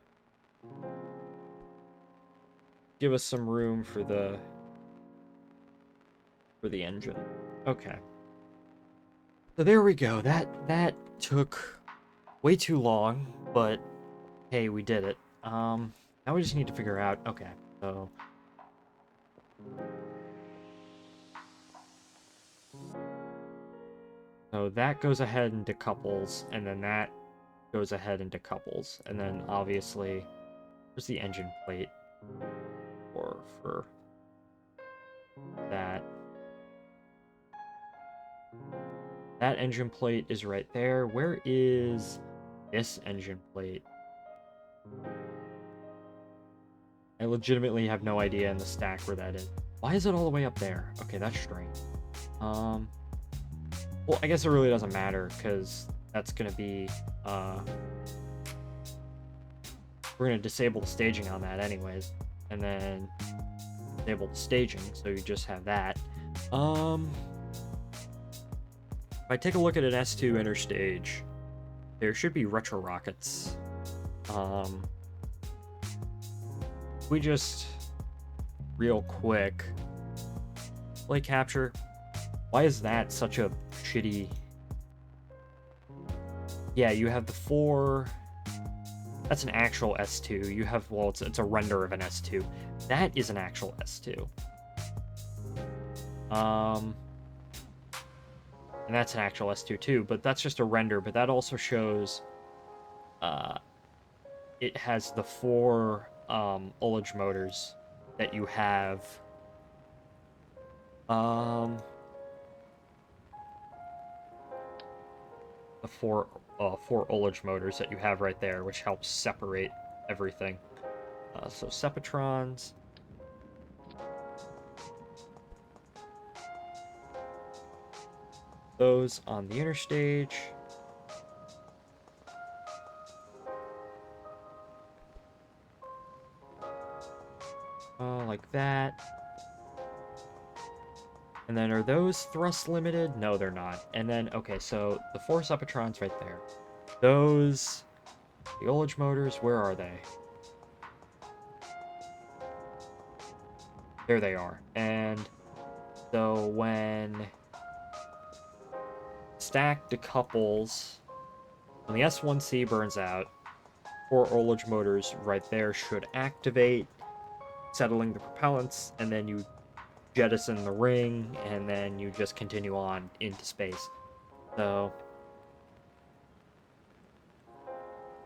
give us some room for the engine. Okay. So there we go. That took way too long, but hey, we did it. Now we just need to figure out. Okay, so that goes ahead into couples, and then that goes ahead into couples, and then obviously there's the engine plate for that. That engine plate is right there. Where is this engine plate? I legitimately have no idea in the stack where that is. Why is it all the way up there? Okay, that's strange. Well, I guess it really doesn't matter, because that's gonna be, we're gonna disable the staging on that anyways, and then disable the staging, so you just have that. If I take a look at an S2 interstage, there should be retro rockets. We just, real quick, play capture. Why is that such a shitty... Yeah, you have the 4... That's an actual S2. You have, well, it's a render of an S2. That is an actual S2. And that's an actual S2 too, but that's just a render, but that also shows it has the 4 ullage motors that you have. The 4 ullage motors that you have right there, which helps separate everything. So Sepatrons. Those on the interstage. Like that. And then are those thrust limited? No, they're not. And then, okay, so the 4 Sepatrons right there. Those, the ullage motors, where are they? There they are. And so when stacked decouples, when the S1C burns out, 4 ullage motors right there should activate, settling the propellants, and then you jettison the ring, and then you just continue on into space. So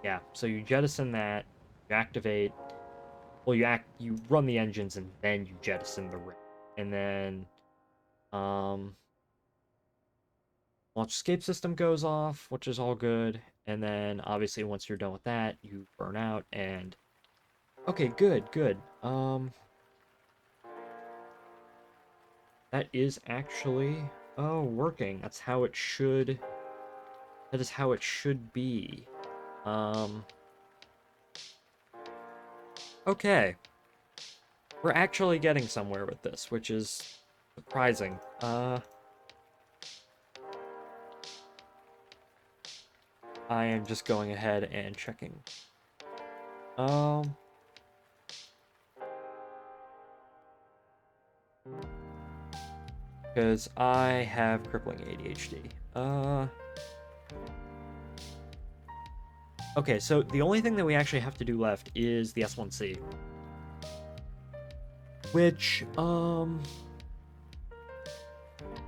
yeah, so you jettison that, you activate, well, you run the engines, and then you jettison the ring, and then launch escape system goes off, which is all good, and then obviously once you're done with that, you burn out, and okay, good. That is actually working. That is how it should be. Okay. We're actually getting somewhere with this, which is surprising. I am just going ahead and checking. Because I have crippling ADHD. Okay, so the only thing that we actually have to do left is the S1C. Which,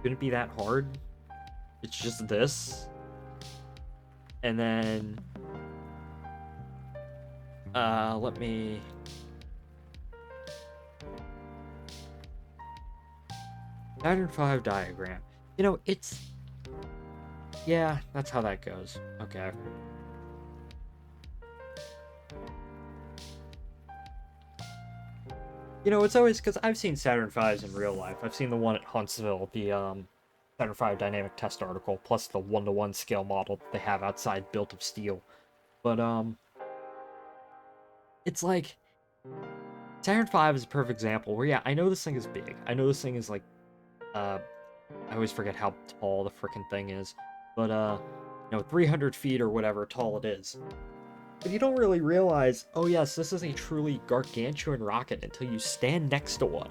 shouldn't be that hard. It's just this. And then, let me... Saturn V diagram. You know, it's... Yeah, that's how that goes. Okay. You know, it's always because I've seen Saturn V's in real life. I've seen the one at Huntsville, the Saturn V dynamic test article, plus the 1-to-1 scale model that they have outside built of steel. But it's like Saturn V is a perfect example where, yeah, I know this thing is big. I know this thing is like, I always forget how tall the frickin' thing is, but 300 feet or whatever tall it is. But you don't really realize, oh yes, this is a truly gargantuan rocket until you stand next to one.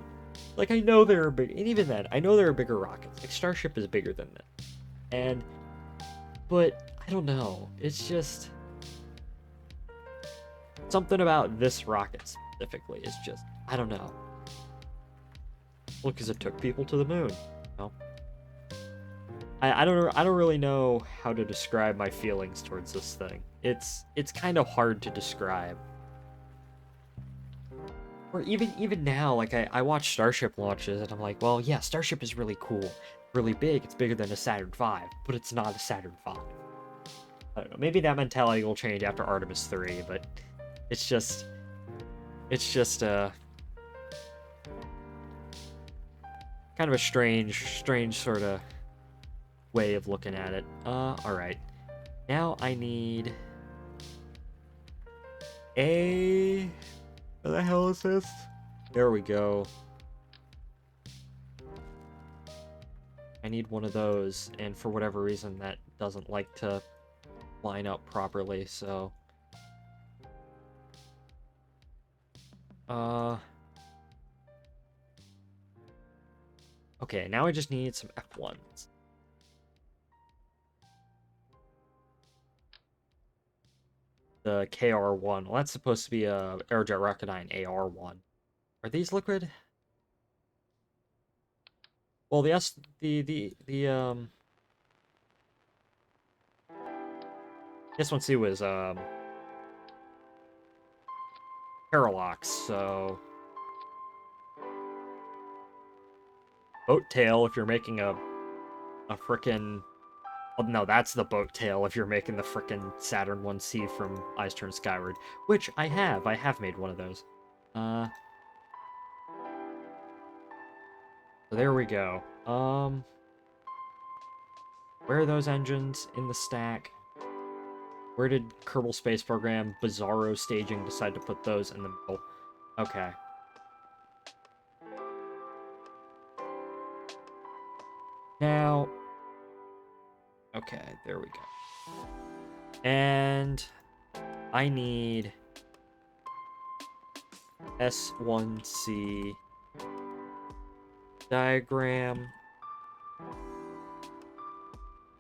Like, I know there are big, and even then, I know there are bigger rockets. Like, Starship is bigger than that. But, I don't know. It's just... something about this rocket specifically is just, I don't know. Well, because it took people to the moon. You know? I don't really know how to describe my feelings towards this thing. It's kind of hard to describe. Or even now, like I watch Starship launches and I'm like, well, yeah, Starship is really cool, really big. It's bigger than a Saturn V, but it's not a Saturn V. I don't know. Maybe that mentality will change after Artemis 3, but it's just kind of a strange sort of way of looking at it. Alright. Now I need a... what the hell is this? There we go. I need one of those, and for whatever reason that doesn't like to line up properly, so... Okay, now I just need some F1s. The KR1. Well, that's supposed to be a Aerojet Rocketdyne AR1. Are these liquid? Well, the S1C was Parallax, so boat tail if you're making a frickin'... oh, no, that's the boat tail if you're making the frickin' Saturn 1C from Eyes Turn Skyward, which I have made one of those. So there we go. Where are those engines in the stack? Where did Kerbal Space Program Bizarro Staging decide to put those in the middle? Okay. Now... okay, there we go. And... I need... S1C... diagram...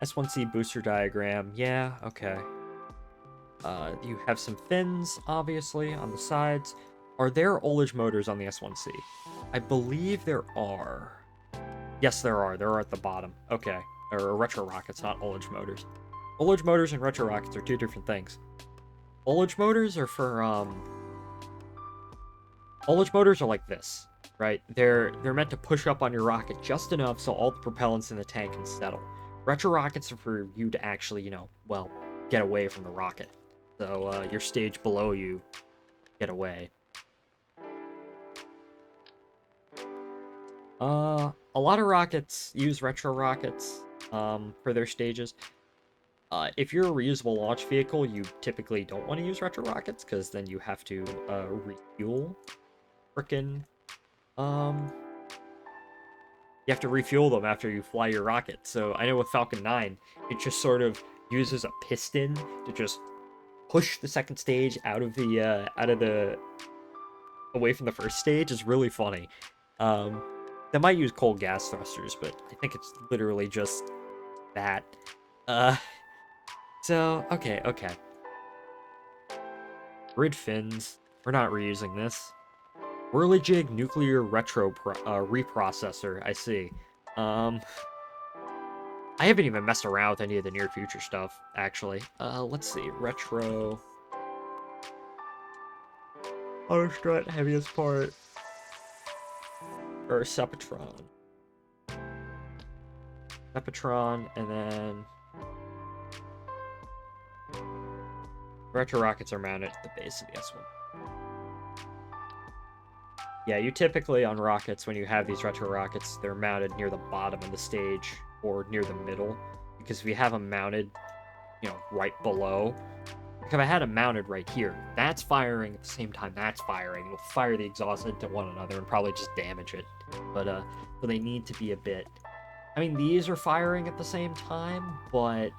S1C booster diagram, yeah, okay. You have some fins, obviously, on the sides. Are there ullage motors on the S1C? I believe there are. Yes, there are. They're at the bottom. Okay. Or retro rockets, not ullage motors. Ullage motors and retro rockets are two different things. Ullage motors are for, ullage motors are like this, right? They're meant to push up on your rocket just enough so all the propellants in the tank can settle. Retro rockets are for you to actually, you know, well, get away from the rocket. So, your stage below you get away. A lot of rockets use retro rockets, for their stages. If you're a reusable launch vehicle, you typically don't want to use retro rockets, because then you have to, refuel. Frickin', you have to refuel them after you fly your rocket. So I know with Falcon 9, it just sort of uses a piston to just push the second stage out of the away from the first stage. Is really funny. They might use cold gas thrusters, but I think it's literally just that. So okay. Grid fins. We're not reusing this. Whirligig nuclear retro reprocessor. I see. I haven't even messed around with any of the near future stuff, actually. Let's see. Retro. Auto strut, heaviest part. Or Sepatron. Sepatron, and then... retro rockets are mounted at the base of the S1. Yeah, you typically, on rockets, when you have these retro rockets, they're mounted near the bottom of the stage, or near the middle. Because if you have them mounted, you know, right below... like if I had them mounted right here, that's firing at the same time that's firing. It'll fire the exhaust into one another and probably just damage it. But, so they need to be a bit... I mean, these are firing at the same time, but...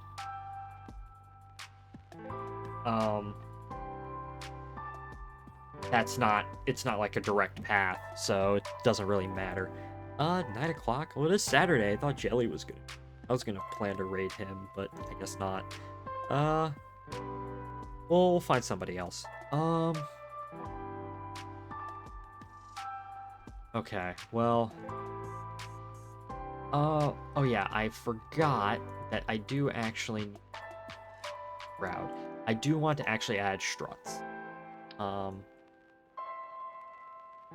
it's not like a direct path, so it doesn't really matter. 9 o'clock? Well, it is Saturday. I thought Jelly was I was gonna plan to raid him, but I guess not. We'll find somebody else. Okay, well... oh yeah, I forgot that I do actually need Shroud. I do want to actually add struts.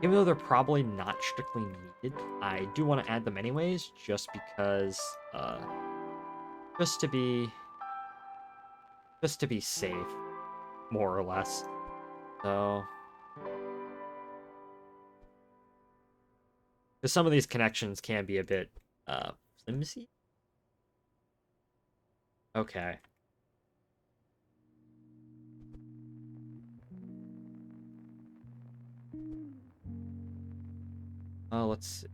Even though they're probably not strictly needed, I do want to add them anyways, just because, just to be safe, more or less. So, because some of these connections can be a bit, flimsy. Okay. Let's see.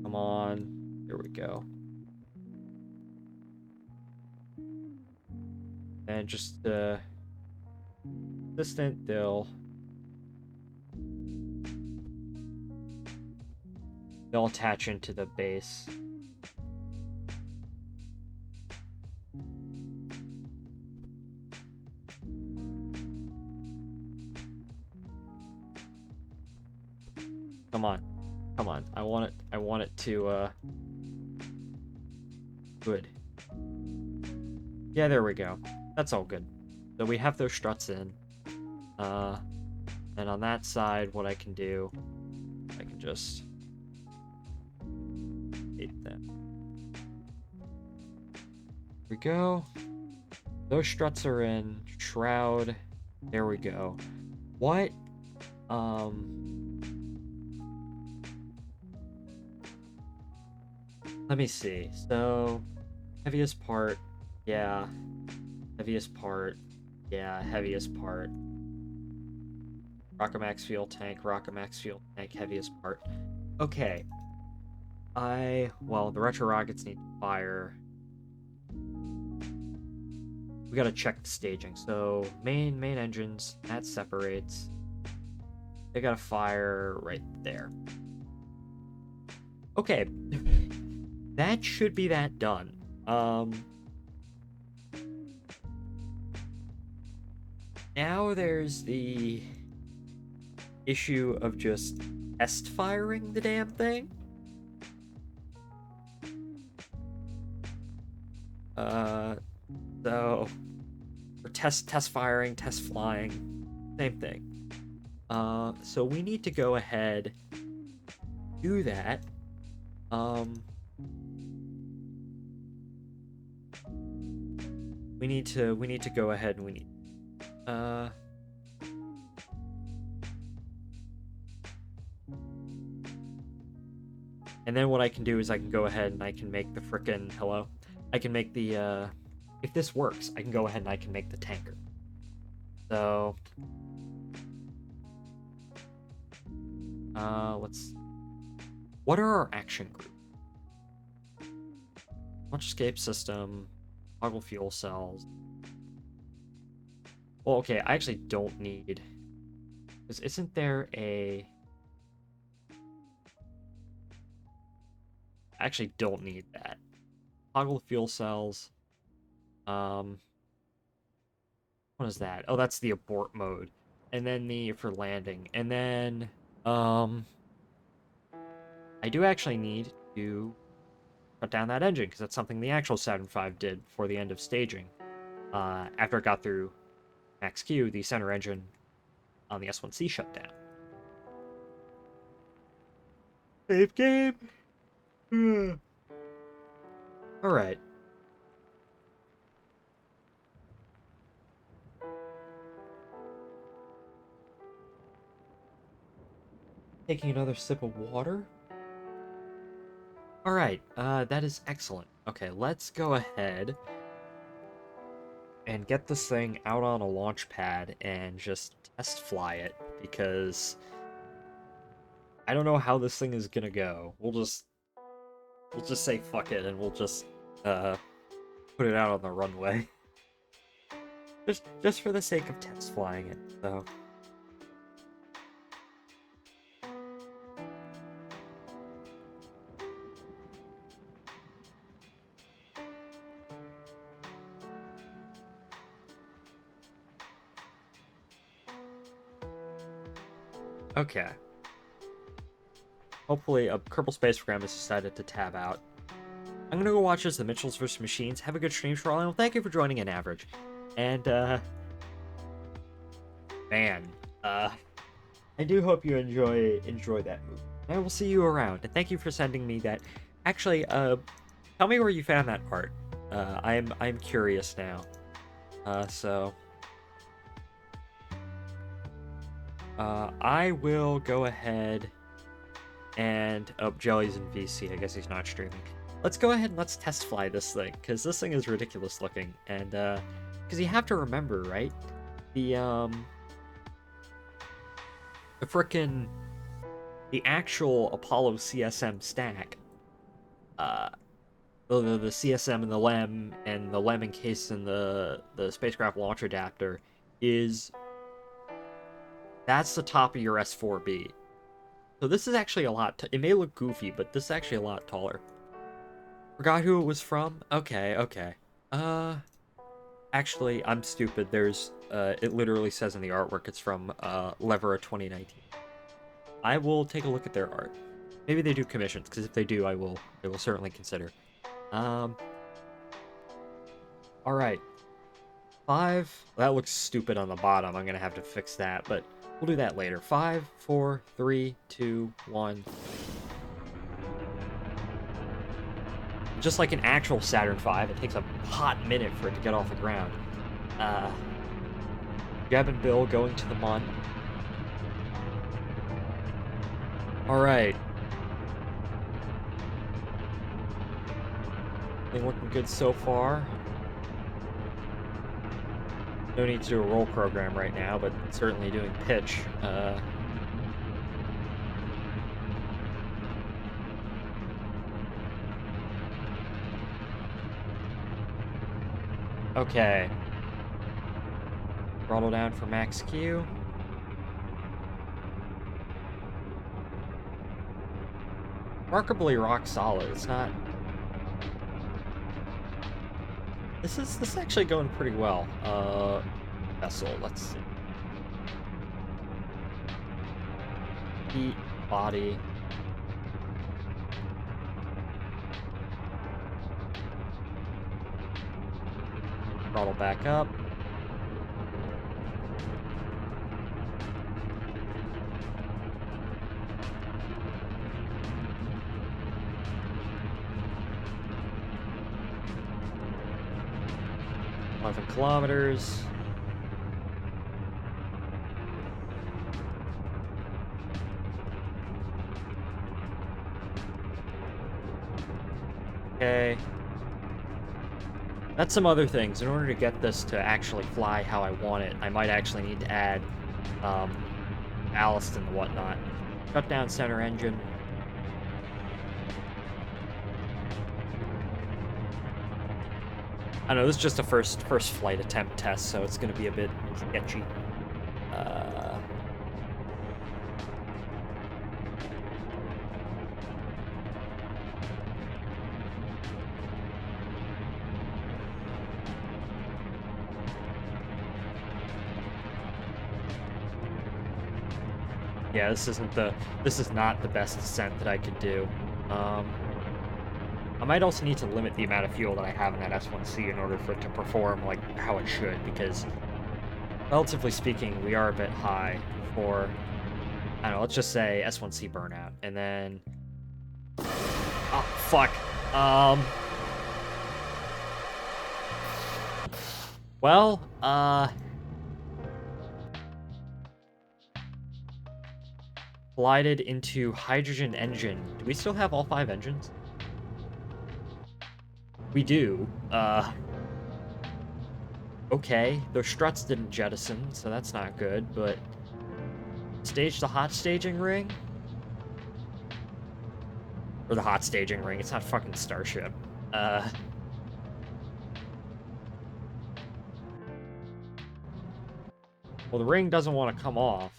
Come on. Here we go. And just, assistant, they'll attach into the base. Come on. Come on. I want it to, good. Yeah, there we go. That's all good. So we have those struts in. And on that side, what I can do, I can just hit them. Here we go. Those struts are in. Shroud. There we go. What? Let me see. So, heaviest part. Yeah. Heaviest part. Yeah, heaviest part. Rocket Max fuel tank, Rocket Max fuel tank, heaviest part. Okay. Well, the retro rockets need to fire. We gotta check the staging. So, main engines, that separates. They gotta fire right there. Okay. That should be that done. Now there's the issue of just test firing the damn thing. So for test firing, test flying, same thing. So we need to go ahead, do that. We need to go ahead and we need and then what I can do is I can go ahead and I can make the frickin' hello. I can make the if this works, I can go ahead and I can make the tanker. So let's what are our action groups? Launch escape system, toggle fuel cells. Well, okay, I actually don't need... Because isn't there a... I actually don't need that. Toggle fuel cells. What is that? Oh, that's the abort mode. And then the for landing. And then, I do actually need to shut down that engine, because that's something the actual Saturn V did before the end of staging. After it got through Max Q, the center engine on the S1C shut down. Save game! Alright. Taking another sip of water. Alright, that is excellent. Okay, let's go ahead and get this thing out on a launch pad and just test fly it, because I don't know how this thing is gonna go. We'll just say fuck it and we'll just put it out on the runway. Just for the sake of test flying it, so. Okay. Hopefully, a Kerbal Space Program has decided to tab out. I'm gonna go watch as the Mitchells vs. Machines. Have a good stream, Charlie. Well, thank you for joining in, Average. And, man, I do hope you enjoy that movie. I will see you around. And thank you for sending me that. Actually, tell me where you found that part. I'm curious now. I will go ahead and... Oh, Jelly's in VC. I guess he's not streaming. Let's go ahead and let's test fly this thing, because this thing is ridiculous looking. And, because you have to remember, right? The actual Apollo CSM stack, the CSM and the LEM, and the LEM encased in the spacecraft launch adapter that's the top of your S4B. So this is actually a lot, it may look goofy, but this is actually a lot taller. Forgot who it was from? Okay. Actually, I'm stupid. There's, it literally says in the artwork it's from, Levera 2019. I will take a look at their art. Maybe they do commissions, because if they do, I will certainly consider. Alright. 5. That looks stupid on the bottom. I'm gonna have to fix that, but we'll do that later. 5, 4, 3, 2, 1. Just like an actual Saturn V, it takes a hot minute for it to get off the ground. Jeb and Bill going to the Mun. Alright. Thing looking good so far. No need to do a roll program right now, but certainly doing pitch. Okay. Throttle down for max Q. Remarkably rock solid. It's not... This is actually going pretty well. Vessel, let's see. Heat, body. Throttle back up. Kilometers. Okay. That's some other things. In order to get this to actually fly how I want it, I might actually need to add ballast and whatnot. Shut down center engine. I know this is just a first flight attempt test, so it's going to be a bit sketchy. Yeah, this is not the best descent that I could do. I might also need to limit the amount of fuel that I have in that S1C in order for it to perform like how it should, because relatively speaking, we are a bit high for, I don't know, let's just say S1C burnout. And then, oh, fuck. Well, collided into hydrogen engine. Do we still have all 5 engines? We do. Okay, their struts didn't jettison, so that's not good, but... Stage the hot staging ring? Or the hot staging ring, it's not fucking Starship. Well, the ring doesn't want to come off.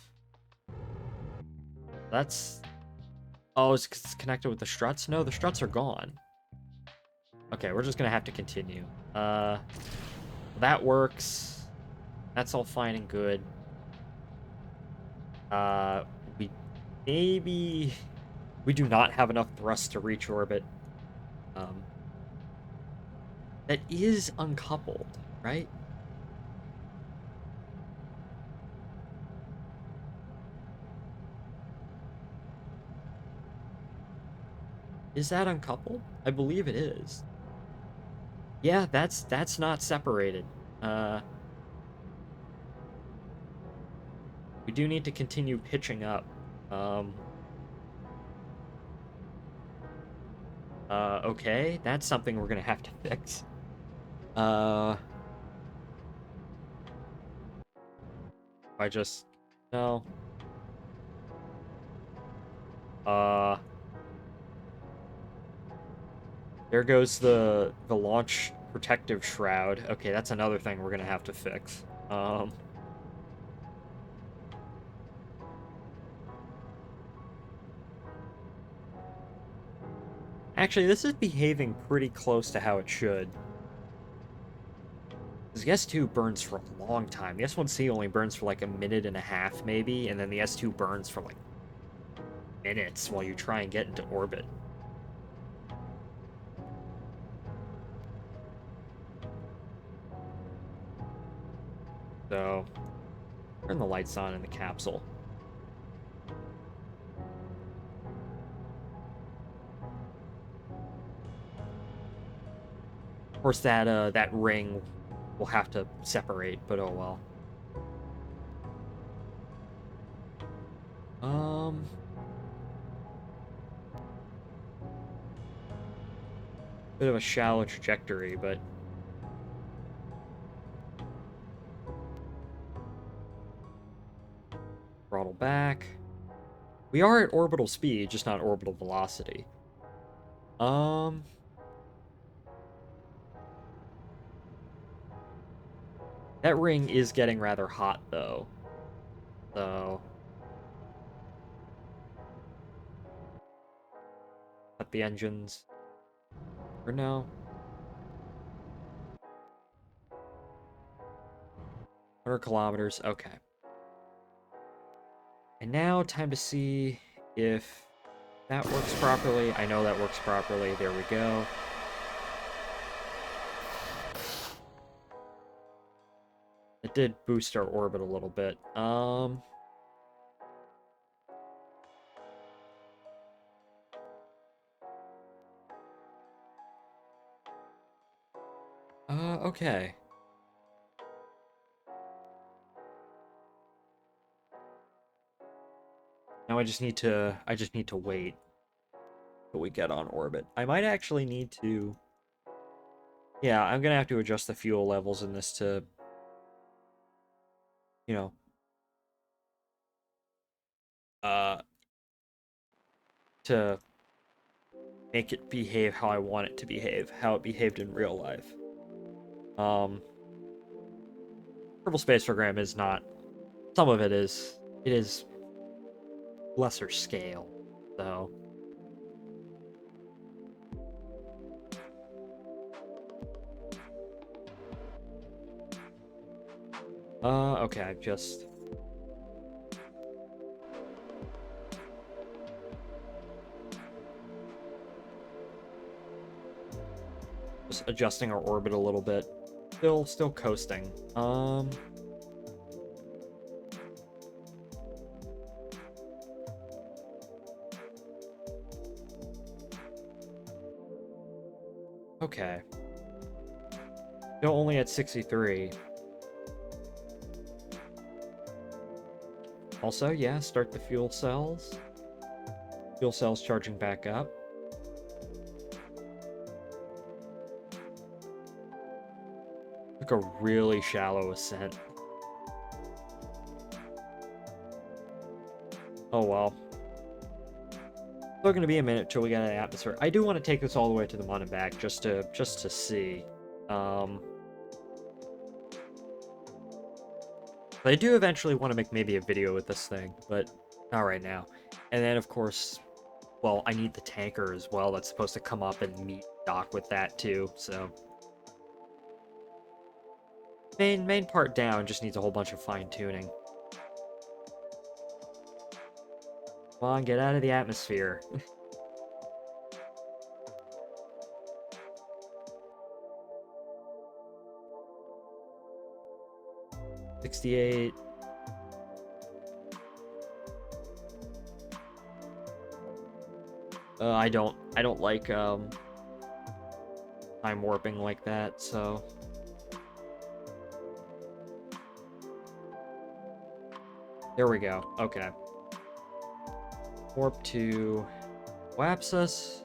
That's... Oh, it's connected with the struts? No, the struts are gone. Okay, we're just gonna have to continue. That works. That's all fine and good. We maybe... We do not have enough thrust to reach orbit. That is uncoupled, right? Is that uncoupled? I believe it is. Yeah, that's not separated. We do need to continue pitching up. Okay, that's something we're gonna have to fix. I just... No. There goes the launch protective shroud. Okay, that's another thing we're gonna have to fix. Actually, this is behaving pretty close to how it should. Because the S2 burns for a long time. The S1C only burns for like a minute and a half, maybe, and then the S2 burns for like minutes while you try and get into orbit. So, turn the lights on in the capsule. Of course, that ring will have to separate, but oh well. Bit of a shallow trajectory, but... Throttle back. We are at orbital speed, just not orbital velocity. That ring is getting rather hot, though. So... Cut the engines. Or no. 100 kilometers, okay. And now, time to see if that works properly. I know that works properly. There we go. It did boost our orbit a little bit. Okay. Now I just need to wait till we get on orbit. I might actually need to... Yeah, I'm gonna have to adjust the fuel levels in this to... You know... To make it behave how I want it to behave. How it behaved in real life. Kerbal Space Program is not... Some of it is... It is... lesser scale, so... Okay, I've just... Just adjusting our orbit a little bit. Still coasting. Okay. Still only at 63. Also, yeah, start the fuel cells. Fuel cells charging back up. Took a really shallow ascent. Oh well. Still gonna be a minute till we get an atmosphere. I do want to take this all the way to the moon and back just to see. I do eventually want to make maybe a video with this thing, but not right now. And then, of course, well, I need the tanker as well. That's supposed to come up and meet dock with that too. So main part down just needs a whole bunch of fine tuning. Come on, get out of the atmosphere. 68. I don't like time warping like that, so there we go. Okay. Warp to Wapsus.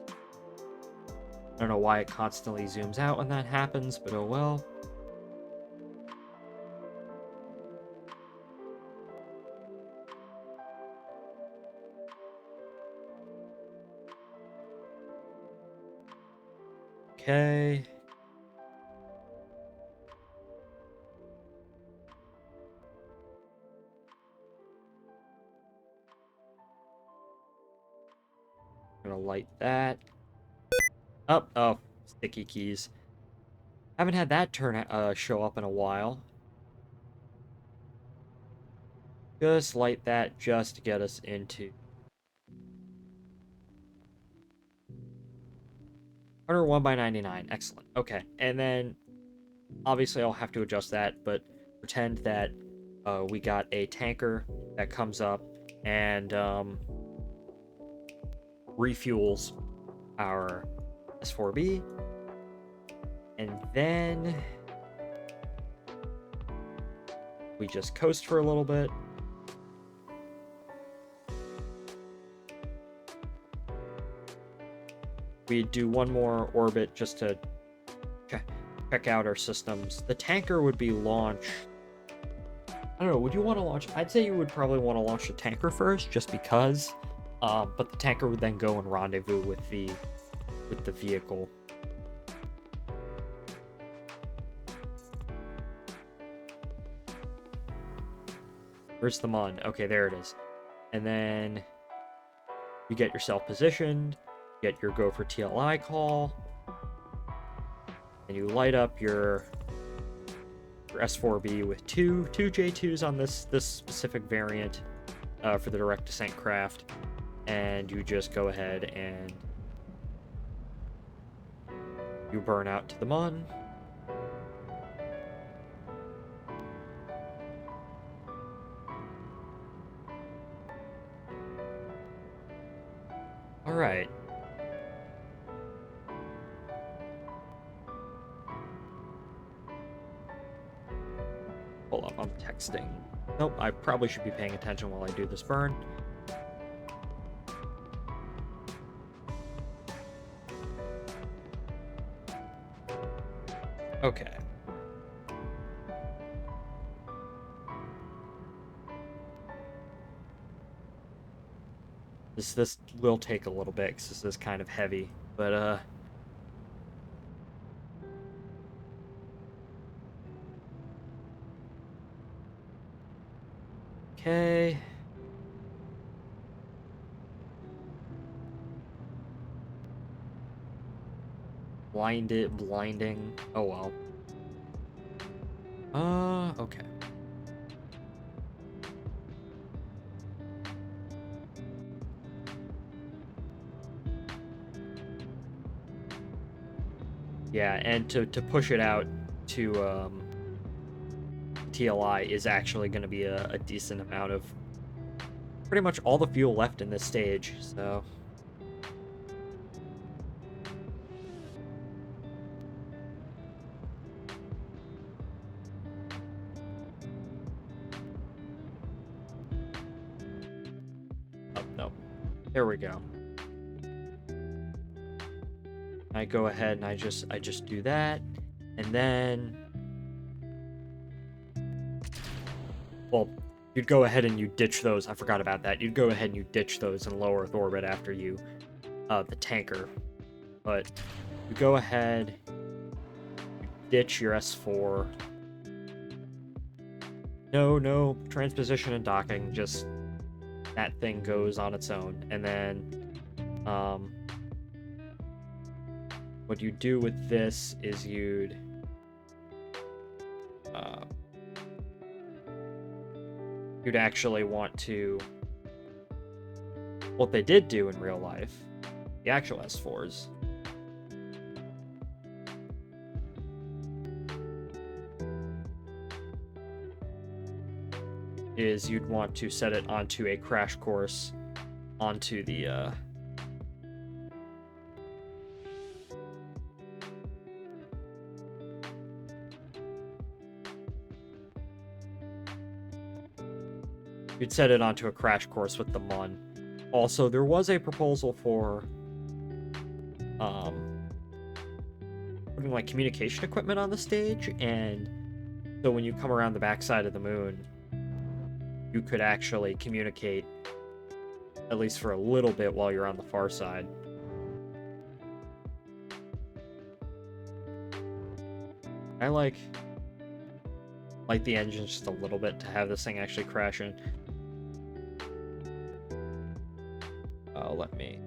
I don't know why it constantly zooms out when that happens, but oh well. Okay. Gonna light that. Oh, sticky keys. Haven't had that show up in a while. Just light that just to get us into 101 by 99. Excellent. Okay, and then obviously I'll have to adjust that, but pretend that we got a tanker that comes up and refuels our S4B, and then we just coast for a little bit. We do one more orbit just to check out our systems. The tanker would be launched. I don't know, would you want to launch? I'd say you would probably want to launch the tanker first, just because. But the tanker would then go and rendezvous with the vehicle. Where's the Mun? Okay, there it is. And then you get yourself positioned, get your go for TLI call, and you light up your S4B with two J2s on this specific variant for the direct descent craft, and you just go ahead and you burn out to the Mun. All right. Hold up, I'm texting. Nope, I probably should be paying attention while I do this burn. Okay. This will take a little bit because this is kind of heavy, but okay. Blinding. Oh well. Okay. Yeah, and to push it out to TLI is actually going to be a decent amount of pretty much all the fuel left in this stage, so oh no, there we go. I go ahead and I just do that, and then, well, you'd go ahead and you ditch those. I forgot about that. You'd go ahead and you ditch those in low Earth orbit after you the tanker, but you go ahead, you ditch your S4, No transposition and docking, just that thing goes on its own. And then what you do with this is you'd actually want to, what they did do in real life, the actual S4s, is you'd want to set it onto a crash course onto the you'd set it onto a crash course with the MUN. Also, there was a proposal for putting like communication equipment on the stage, and so when you come around the backside of the moon, you could actually communicate, at least for a little bit, while you're on the far side. I like the engine just a little bit to have this thing actually crash in. Let me...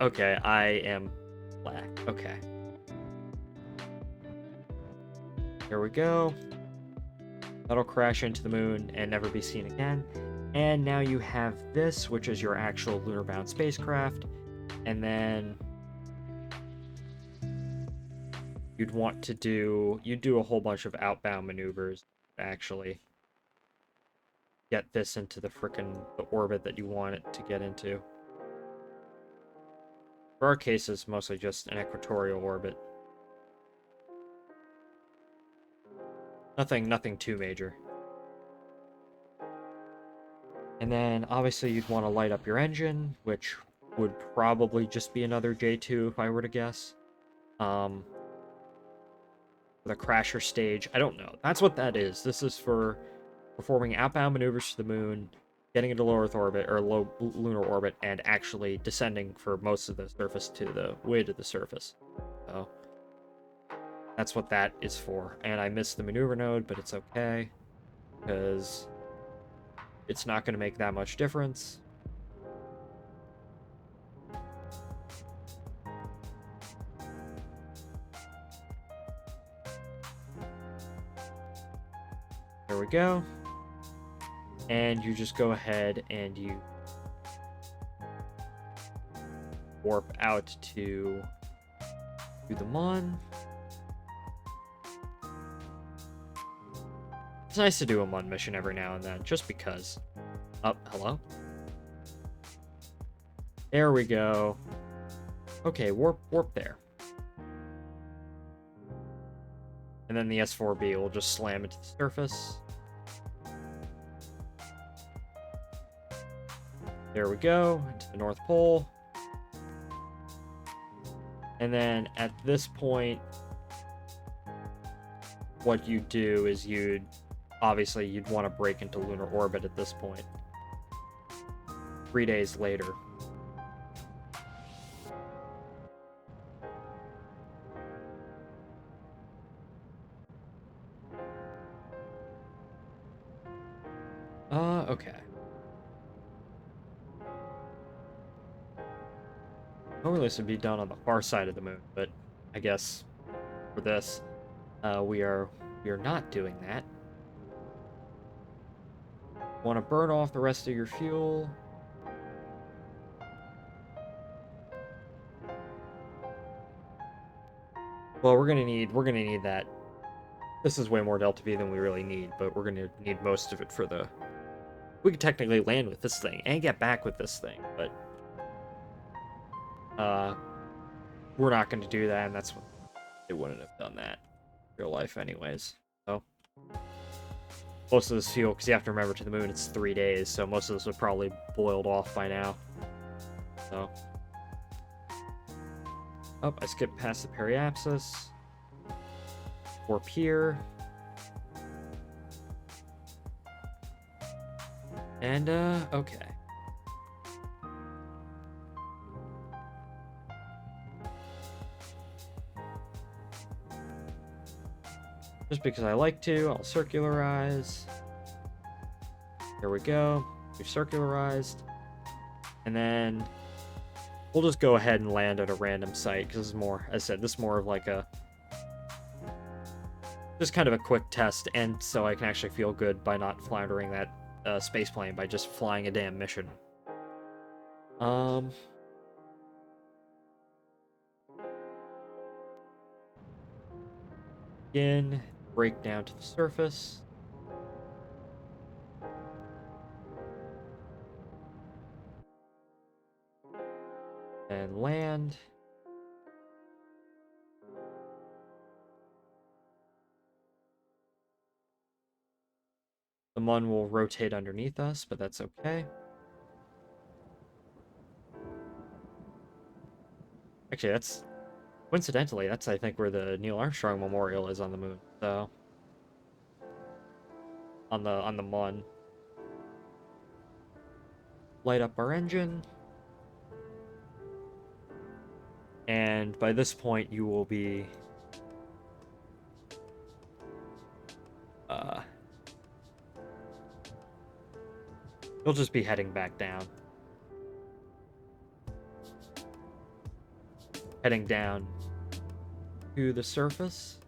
okay, I am black. Okay. There we go. That'll crash into the moon and never be seen again. And now you have this, which is your actual lunar-bound spacecraft. And then you'd want to do a whole bunch of outbound maneuvers to actually get this into the orbit that you want it to get into. For our case, it's mostly just an equatorial orbit. Nothing too major. And then obviously you'd want to light up your engine, which would probably just be another J2 if I were to guess. The crasher stage, I don't know. That's what that is. This is for performing outbound maneuvers to the moon, getting into low Earth orbit or low lunar orbit, and actually descending for most of the surface to the way to the surface. So that's what that is for. And I missed the maneuver node, but it's okay, because it's not going to make that much difference. There we go. And you just go ahead and you warp out to the MUN. It's nice to do a MUN mission every now and then, just because. Oh, hello? There we go. Okay, warp there. And then the S4B will just slam into the surface. There we go, into the North Pole. And then at this point, what you do is you'd want to break into lunar orbit at this point. 3 days later. Okay. Normally this would be done on the far side of the moon, but I guess for this, we are not doing that. Want to burn off the rest of your fuel. Well, we're gonna need that. This is way more Delta V than we really need, but we're gonna need most of it for the. We could technically land with this thing and get back with this thing, but we're not going to do that, and that's what they wouldn't have done that in real life anyways. So most of this fuel, because you have to remember, to the moon it's 3 days, so most of this would probably boiled off by now. So I skipped past the periapsis. Warp here. And, okay. Just because I like to, I'll circularize. There we go. We've circularized. And then we'll just go ahead and land at a random site, because this is more, as I said, this is more of like a... just kind of a quick test, and so I can actually feel good by not floundering that space plane by just flying a damn mission. Again, break down to the surface. And land. The Mun will rotate underneath us, but that's okay. Actually, that's... coincidentally, that's, I think, where the Neil Armstrong Memorial is on the moon, so... on the Mun. Light up our engine. And by this point, you will be... you'll just be heading back down. Heading down to the surface.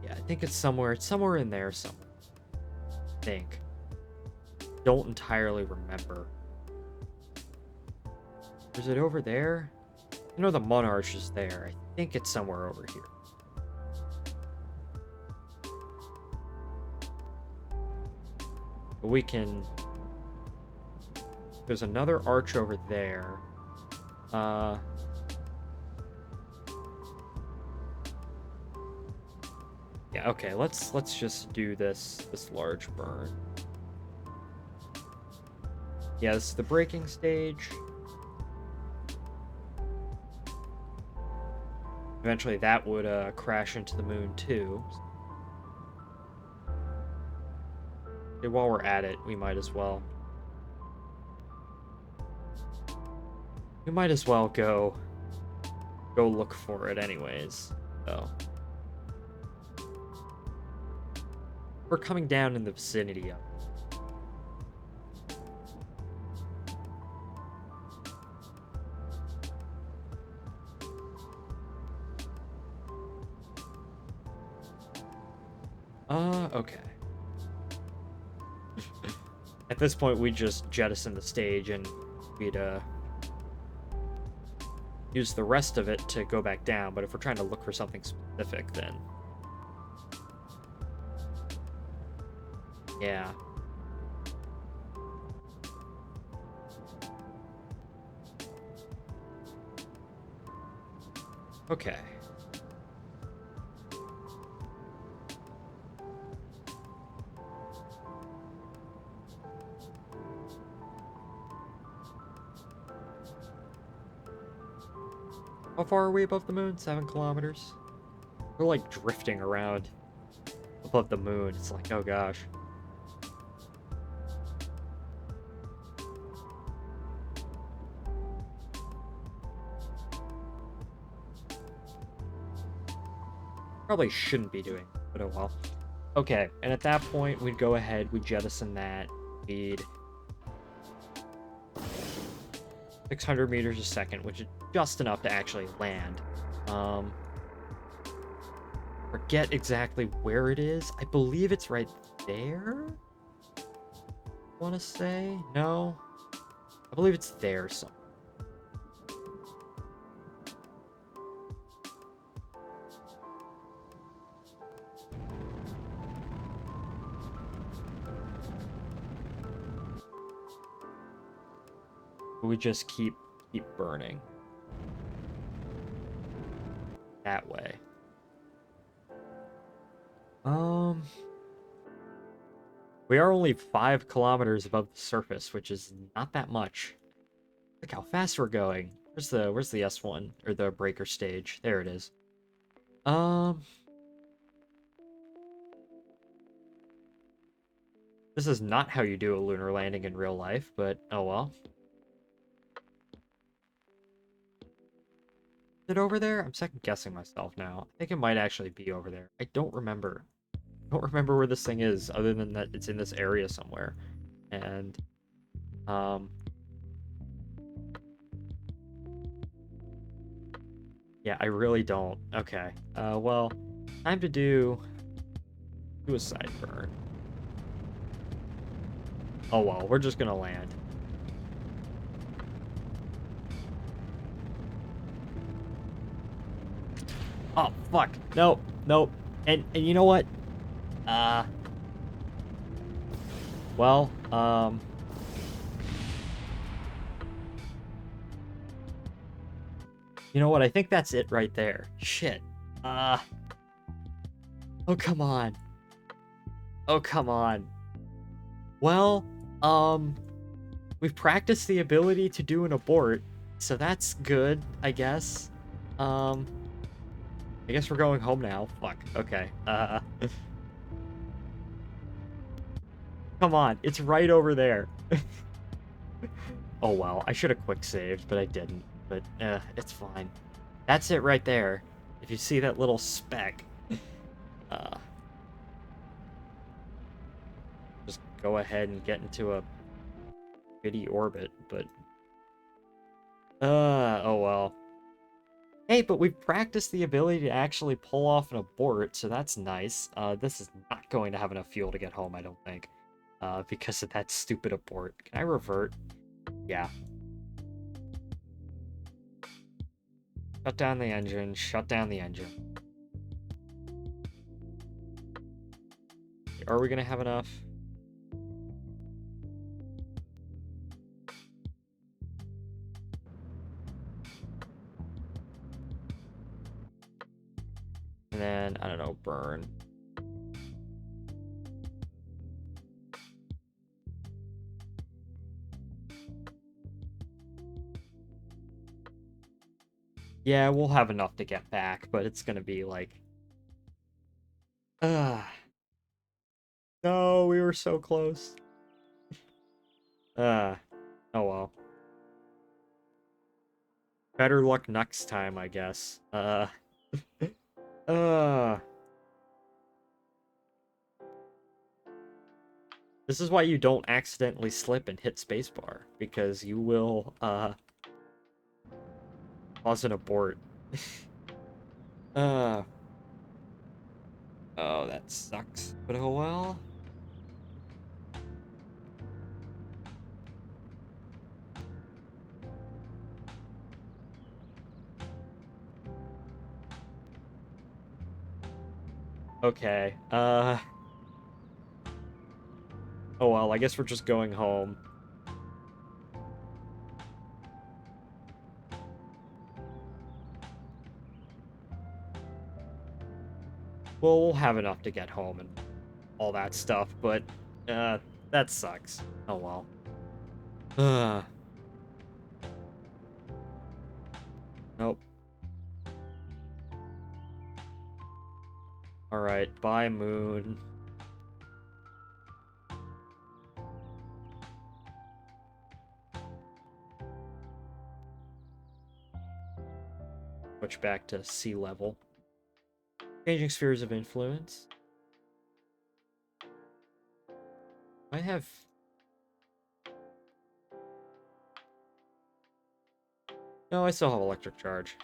Yeah, I think it's somewhere in there somewhere. I think. Don't entirely remember. Is it over there? I know the Monarch is there. I think it's somewhere over here. But we can... there's another arch over there. Yeah, okay, let's just do this large burn. Yeah, this is the braking stage. Eventually that would crash into the moon too. Okay, while we're at it, we might as well. We might as well go look for it anyways. So we're coming down in the vicinity of it. Okay. At this point, we just jettison the stage and we'd use the rest of it to go back down, but if we're trying to look for something specific, then... yeah. Okay. How far are we above the moon? 7 kilometers? We're like drifting around above the moon. It's like, oh gosh. Probably shouldn't be doing, but oh well. Okay, and at that point, we'd go ahead, we'd jettison that. We'd 600 meters a second, which is just enough to actually land. Forget exactly where it is. I believe it's right there. Want to say? No. I believe it's there somewhere. We just keep burning. That way. We are only 5 kilometers above the surface, which is not that much. Look how fast we're going. Where's the S1 or the breaker stage? There it is. Um, this is not how you do a lunar landing in real life, but oh well. Is it over there? I'm second guessing myself now. I think it might actually be over there. I don't remember. I don't remember where this thing is, other than that it's in this area somewhere. And, um, yeah, I really don't. Okay. Well, time to do a sideburn. Oh well, we're just gonna land. Oh fuck. Nope. Nope. And you know what? Uh well, you know what? I think that's it right there. Shit. Uh oh come on. Oh come on. Well, um we've practiced the ability to do an abort, so that's good, I guess. Um I guess we're going home now. Fuck. Okay. Come on. It's right over there. Oh well, I should have quick saved, but I didn't. But it's fine. That's it right there. If you see that little speck, uh, just go ahead and get into a shitty orbit. But oh well. Hey, but we've practiced the ability to actually pull off an abort, so that's nice. This is not going to have enough fuel to get home, I don't think, because of that stupid abort. Can I revert? Yeah. Shut down the engine. Shut down the engine. Are we gonna have enough? And then, I don't know, burn. Yeah, we'll have enough to get back, but it's gonna be like... No, we were so close. Oh well. Better luck next time, I guess. Uh... This is why you don't accidentally slip and hit spacebar, because you will, cause an abort. uh... Oh, that sucks. But oh well. Okay, oh well, I guess we're just going home. Well, we'll have enough to get home and all that stuff, but, that sucks. Oh well. Nope. Alright, bye, moon. Switch back to sea level. Changing spheres of influence. I have... No, I still have electric charge.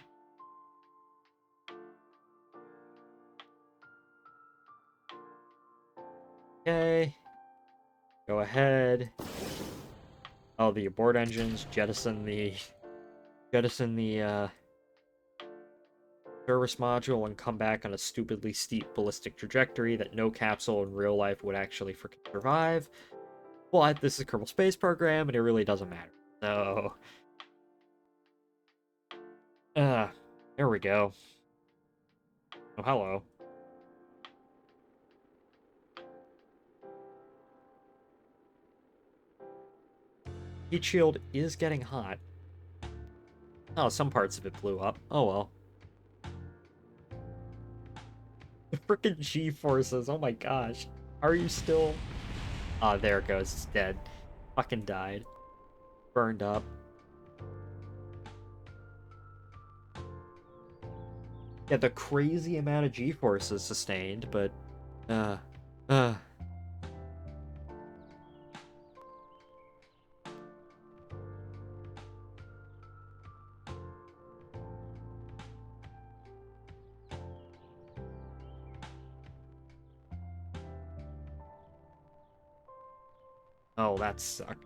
Okay. Go ahead. Oh, the abort engines. Jettison the... service module and come back on a stupidly steep ballistic trajectory that no capsule in real life would actually freaking survive. Well, this is Kerbal Space Program, and it really doesn't matter. So... there we go. Oh, hello. Heat shield is getting hot. Oh, some parts of it blew up. Oh well. Freaking G-forces, oh my gosh. Are you still... Ah, there it goes, it's dead. Fucking died. Burned up. Yeah, the crazy amount of G-forces sustained, but... Uh... Oh, that sucked.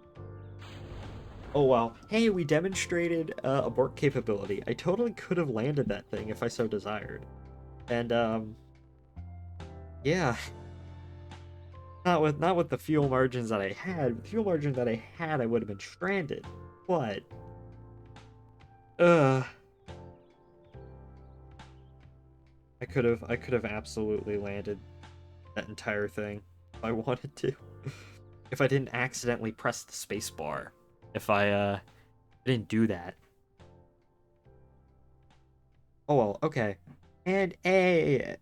Oh well. Hey, we demonstrated abort capability. I totally could have landed that thing if I so desired. And yeah. Not with the fuel margins that I had. With the fuel margin that I had, I would have been stranded. But uh I could have absolutely landed that entire thing if I wanted to. If I didn't accidentally press the space bar. If I didn't do that. Oh well, okay. And Space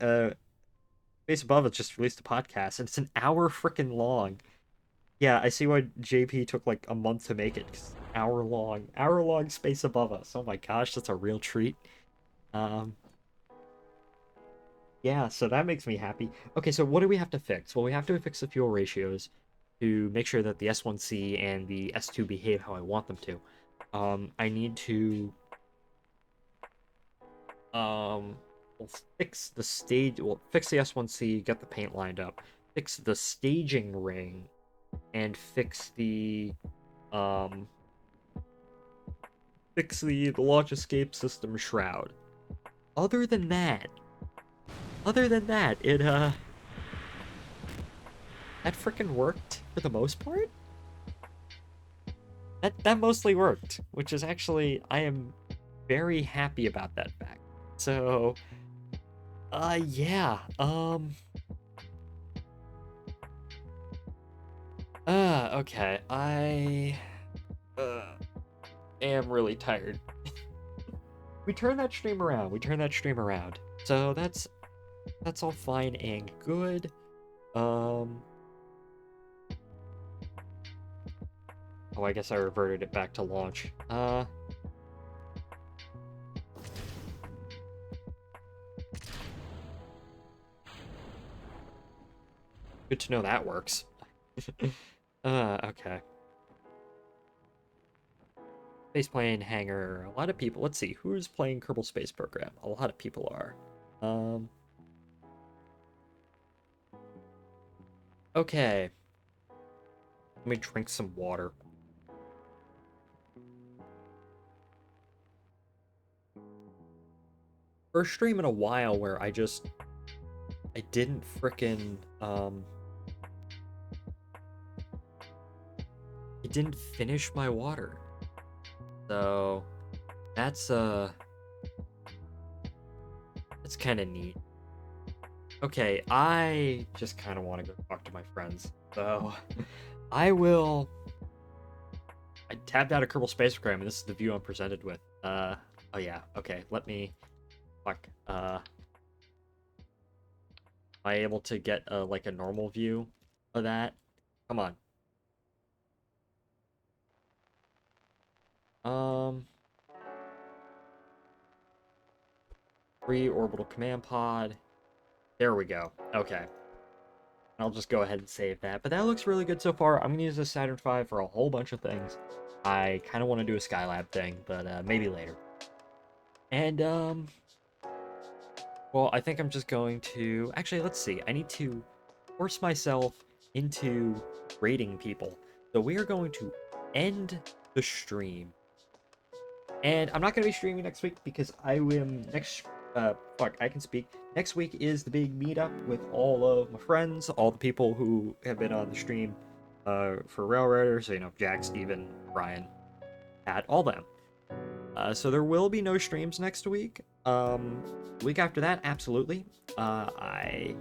Above has just released a podcast, and it's an hour freaking long. Yeah, I see why JP took like a month to make it. 'Cause hour long Space Above Us. Oh my gosh, that's a real treat. Um, yeah, so that makes me happy. Okay, so what do we have to fix? Well, we have to fix the fuel ratios to make sure that the S1C and the S2 behave how I want them to. I need to we'll fix the stage. We'll fix the S1C, get the paint lined up, fix the staging ring, and fix the um launch escape system shroud. Other than that, it that freaking worked for the most part. That mostly worked, which is actually I am very happy about that fact. So, yeah, okay, I am really tired. We turned that stream around. So that's all fine and good. Oh, I guess I reverted it back to launch. Good to know that works. Okay. Spaceplane hangar. A lot of people. Let's see. Who's playing Kerbal Space Program? A lot of people are. Okay. Let me drink some water. First stream in a while where I didn't frickin' I didn't finish my water. So that's kind of neat. Okay, I just kind of want to go talk to my friends. So I tabbed out of Kerbal Space Program, and this is the view I'm presented with. Oh yeah, okay, let me fuck. Am I able to get like a normal view of that? Come on. Pre-orbital command pod. There we go. Okay. I'll just go ahead and save that. But that looks really good so far. I'm going to use this Saturn V for a whole bunch of things. I kind of want to do a Skylab thing, but maybe later. And, well, I think I'm just going to... Actually, let's see. I need to force myself into rating people. So we are going to end the stream. And I'm not going to be streaming next week because I am I can speak. Next week is the big meetup with all of my friends, all the people who have been on the stream for Railroader, so, Jack, Steven, Brian, Pat, all them. So there will be no streams next week. Week after that, absolutely. I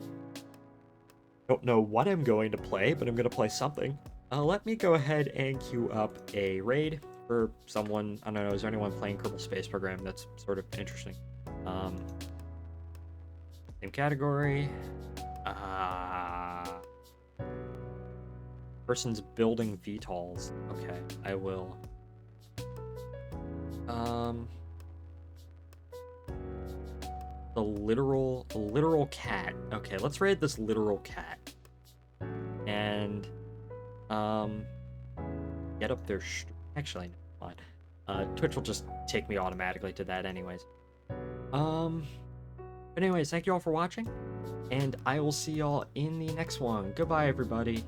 don't know what I'm going to play, but I'm going to play something. Let me go ahead and queue up a raid for someone. I don't know, is there anyone playing Kerbal Space Program that's sort of interesting? Same category. Person's building VTOLs. Okay, I will. The literal cat. Okay, let's raid this literal cat. And, get up there. Actually, no, fine. Twitch will just take me automatically to that anyways. But anyways, thank you all for watching, and I will see y'all in the next one. Goodbye, everybody.